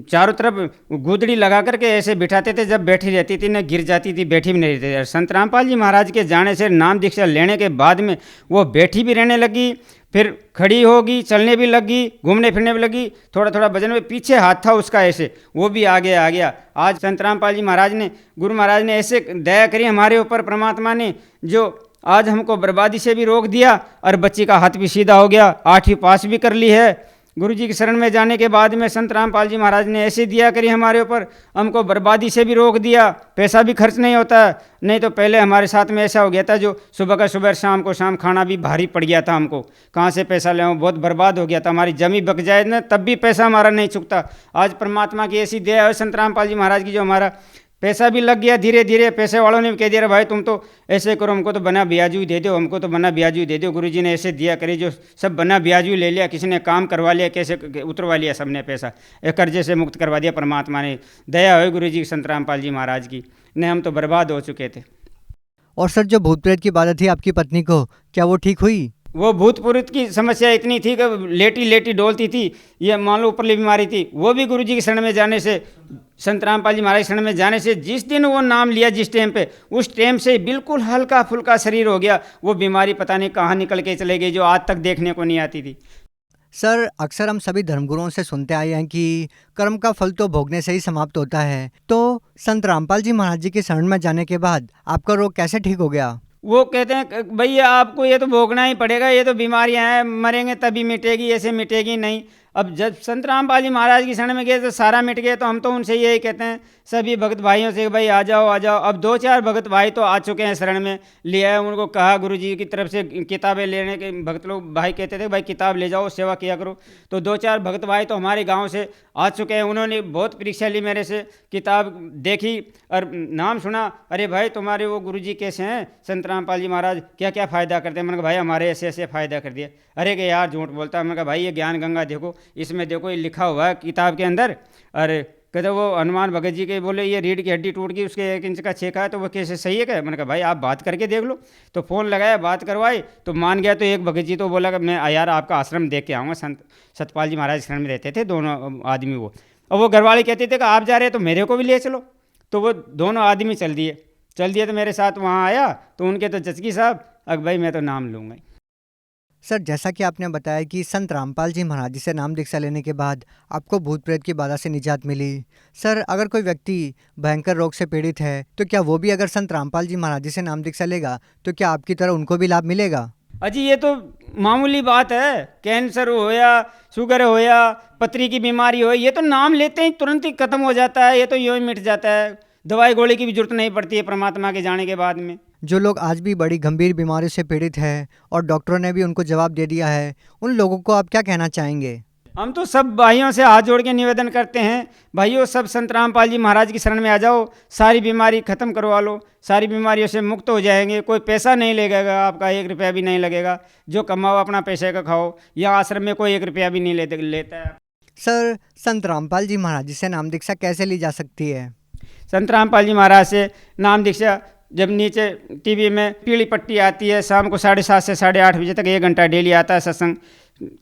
Speaker 5: चारों तरफ गुदड़ी लगा करके ऐसे बिठाते थे, जब बैठी रहती थी न गिर जाती थी, बैठी भी नहीं रहती थी। संत रामपाल जी महाराज के जाने से, नाम दीक्षा लेने के बाद में वो बैठी भी रहने लगी, फिर खड़ी होगी, चलने भी लगी, घूमने फिरने भी लगी, थोड़ा थोड़ा वजन में पीछे हाथ था उसका ऐसे, वो भी आगे आ गया। आज संत रामपाल जी महाराज ने, गुरु महाराज ने ऐसे दया करी हमारे ऊपर, परमात्मा ने, जो आज हमको बर्बादी से भी रोक दिया और बच्ची का हाथ भी सीधा हो गया, 8वीं पास भी कर ली है। गुरु जी की शरण में जाने के बाद में संत रामपाल जी महाराज ने ऐसी दिया करी हमारे ऊपर, हमको बर्बादी से भी रोक दिया, पैसा भी खर्च नहीं होता। नहीं तो पहले हमारे साथ में ऐसा हो गया था, जो सुबह का सुबह, शाम को शाम खाना भी भारी पड़ गया था हमको, कहाँ से पैसा ले, बहुत बर्बाद हो गया था, हमारी जमी बक जाए ना तब भी पैसा हमारा नहीं चुकता। आज परमात्मा की ऐसी दया है संत रामपाल जी महाराज की, जो हमारा पैसा भी लग गया धीरे धीरे। पैसे वालों ने भी कह दिया, भाई तुम तो ऐसे करो, हमको तो बना ब्याजू दे दो, हमको तो बना ब्याजू दे दो। गुरुजी ने ऐसे दिया करी, जो सब बना ब्याजू ले लिया, किसी ने काम करवा लिया, कैसे उतरवा लिया सबने पैसा, एक कर्जे से मुक्त करवा दिया। परमात्मा ने दया हुई गुरुजी संत रामपाल जी महाराज की, नहीं हम तो बर्बाद हो चुके थे।
Speaker 4: और सर, जो भूत प्रेत की बाधा थी आपकी पत्नी को, क्या वो ठीक हुई?
Speaker 5: वो भूत प्रेत की समस्या इतनी थी कि लेटी लेटी डोलती थी, ये मान लो ऊपरली बीमारी थी, वो भी गुरुजी की शरण में जाने से, संत रामपाल जी महाराज शरण में जाने से, जिस दिन वो नाम लिया जिस टाइम पे, उस टाइम से बिल्कुल हल्का फुल्का शरीर हो गया। वो बीमारी पता नहीं कहाँ निकल के चले गई, जो आज तक देखने को नहीं आती थी।
Speaker 4: सर, अक्सर हम सभी धर्मगुरुओं से सुनते आए हैं कि कर्म का फल तो भोगने से ही समाप्त होता है। तो संत रामपाल जी महाराज जी की शरण में जाने के बाद आपका रोग कैसे ठीक हो गया?
Speaker 5: वो कहते हैं भैया आपको ये तो भोगना ही पड़ेगा, ये तो बीमारियां हैं, मरेंगे तभी मिटेगी, ऐसे मिटेगी नहीं। अब जब संत रामपाल जी महाराज की शरण में गए तो सारा मिट गया। तो हम तो उनसे यही कहते हैं सभी भगत भाइयों से, भाई आ जाओ आ जाओ। अब 2-4 भगत भाई तो आ चुके हैं शरण में, लिया है, उनको कहा गुरुजी की तरफ से किताबें लेने के, भगत लोग भाई कहते थे भाई किताब ले जाओ, सेवा किया करो। तो 2-4 भगत भाई तो हमारे गांव से आ चुके हैं, उन्होंने बहुत परीक्षा ली मेरे से, किताब देखी और नाम सुना, अरे भाई तुम्हारे वो गुरुजी कैसे हैं संत रामपाल जी महाराज, क्या क्या फ़ायदा करते हैं। मैंने कहा भाई हमारे ऐसे ऐसे फ़ायदा कर दिए। अरे कि यार झूठ बोलता है। मैंने कहा भाई ये ज्ञान गंगा देखो, इसमें देखो ये लिखा हुआ है किताब के अंदर। अरे कहते वो हनुमान भगत जी के बोले ये रीढ़ की हड्डी टूट गई, उसके 1 इंच का छेका है, तो वो कैसे सही है क्या? मैंने कहा भाई आप बात करके देख लो। तो फ़ोन लगाया, बात करवाई तो मान गया। तो एक भगत जी तो बोला कि मैं यार आपका आश्रम देख के आऊँगा। संत सतपाल जी महाराज शरण में रहते थे दोनों आदमी वो, और वो घरवाले कहते थे कि आप जा रहे हैं तो मेरे को भी ले चलो। तो वो दोनों आदमी चल दिए तो मेरे साथ वहाँ आया। तो उनके तो जचकी साहब, अब भाई मैं तो नाम लूँगा।
Speaker 4: सर, जैसा कि आपने बताया कि संत रामपाल जी महाराज जी से नाम दीक्षा लेने के बाद आपको भूत प्रेत की बाधा से निजात मिली। सर, अगर कोई व्यक्ति भयंकर रोग से पीड़ित है तो क्या वो भी अगर संत रामपाल जी महाराज जी से नाम दीक्षा लेगा तो क्या आपकी तरह उनको भी लाभ मिलेगा?
Speaker 5: अजी ये तो मामूली बात है, कैंसर हो या शुगर हो या पथरी की बीमारी हो, ये तो नाम लेते ही तुरंत ही खत्म हो जाता है, ये तो यूँ ही मिट जाता है। दवाई गोली की भी जरूरत नहीं पड़ती है परमात्मा के जाने के बाद में।
Speaker 4: जो लोग आज भी बड़ी गंभीर बीमारियों से पीड़ित हैं और डॉक्टरों ने भी उनको जवाब दे दिया है, उन लोगों को आप क्या कहना चाहेंगे?
Speaker 5: हम तो सब भाइयों से हाथ जोड़ के निवेदन करते हैं, भाइयों सब संत रामपाल जी महाराज की शरण में आ जाओ, सारी बीमारी ख़त्म करवा लो, सारी बीमारियों से मुक्त हो जाएंगे। कोई पैसा नहीं लगेगा, आपका 1 रुपया भी नहीं लगेगा, जो कमाओ अपना पैसे का खाओ। यहाँ आश्रम में कोई 1 रुपया भी नहीं लेता है।
Speaker 4: सर, संत रामपाल जी महाराज जी से नाम दीक्षा कैसे ली जा सकती है?
Speaker 5: संत रामपाल जी महाराज से नाम दीक्षा, जब नीचे टीवी में पीली पट्टी आती है, शाम को 7:30 से 8:30 बजे तक 1 घंटा डेली आता है सत्संग,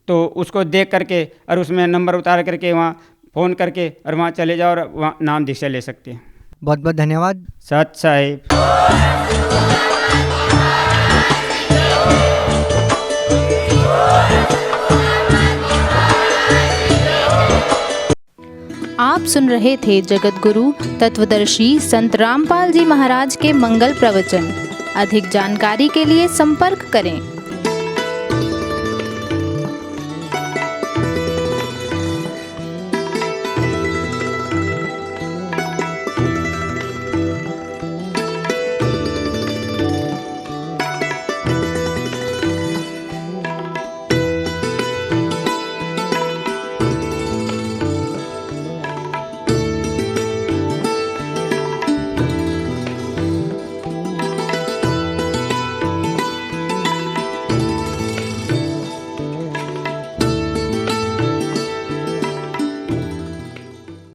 Speaker 5: तो उसको देख करके और उसमें नंबर उतार करके वहाँ फ़ोन करके और वहाँ चले जाओ और वहाँ नाम दीक्षा ले सकते हैं।
Speaker 4: बहुत बहुत धन्यवाद।
Speaker 5: सत साहिब।
Speaker 6: आप सुन रहे थे जगत गुरु तत्वदर्शी संत रामपाल जी महाराज के मंगल प्रवचन। अधिक जानकारी के लिए संपर्क करें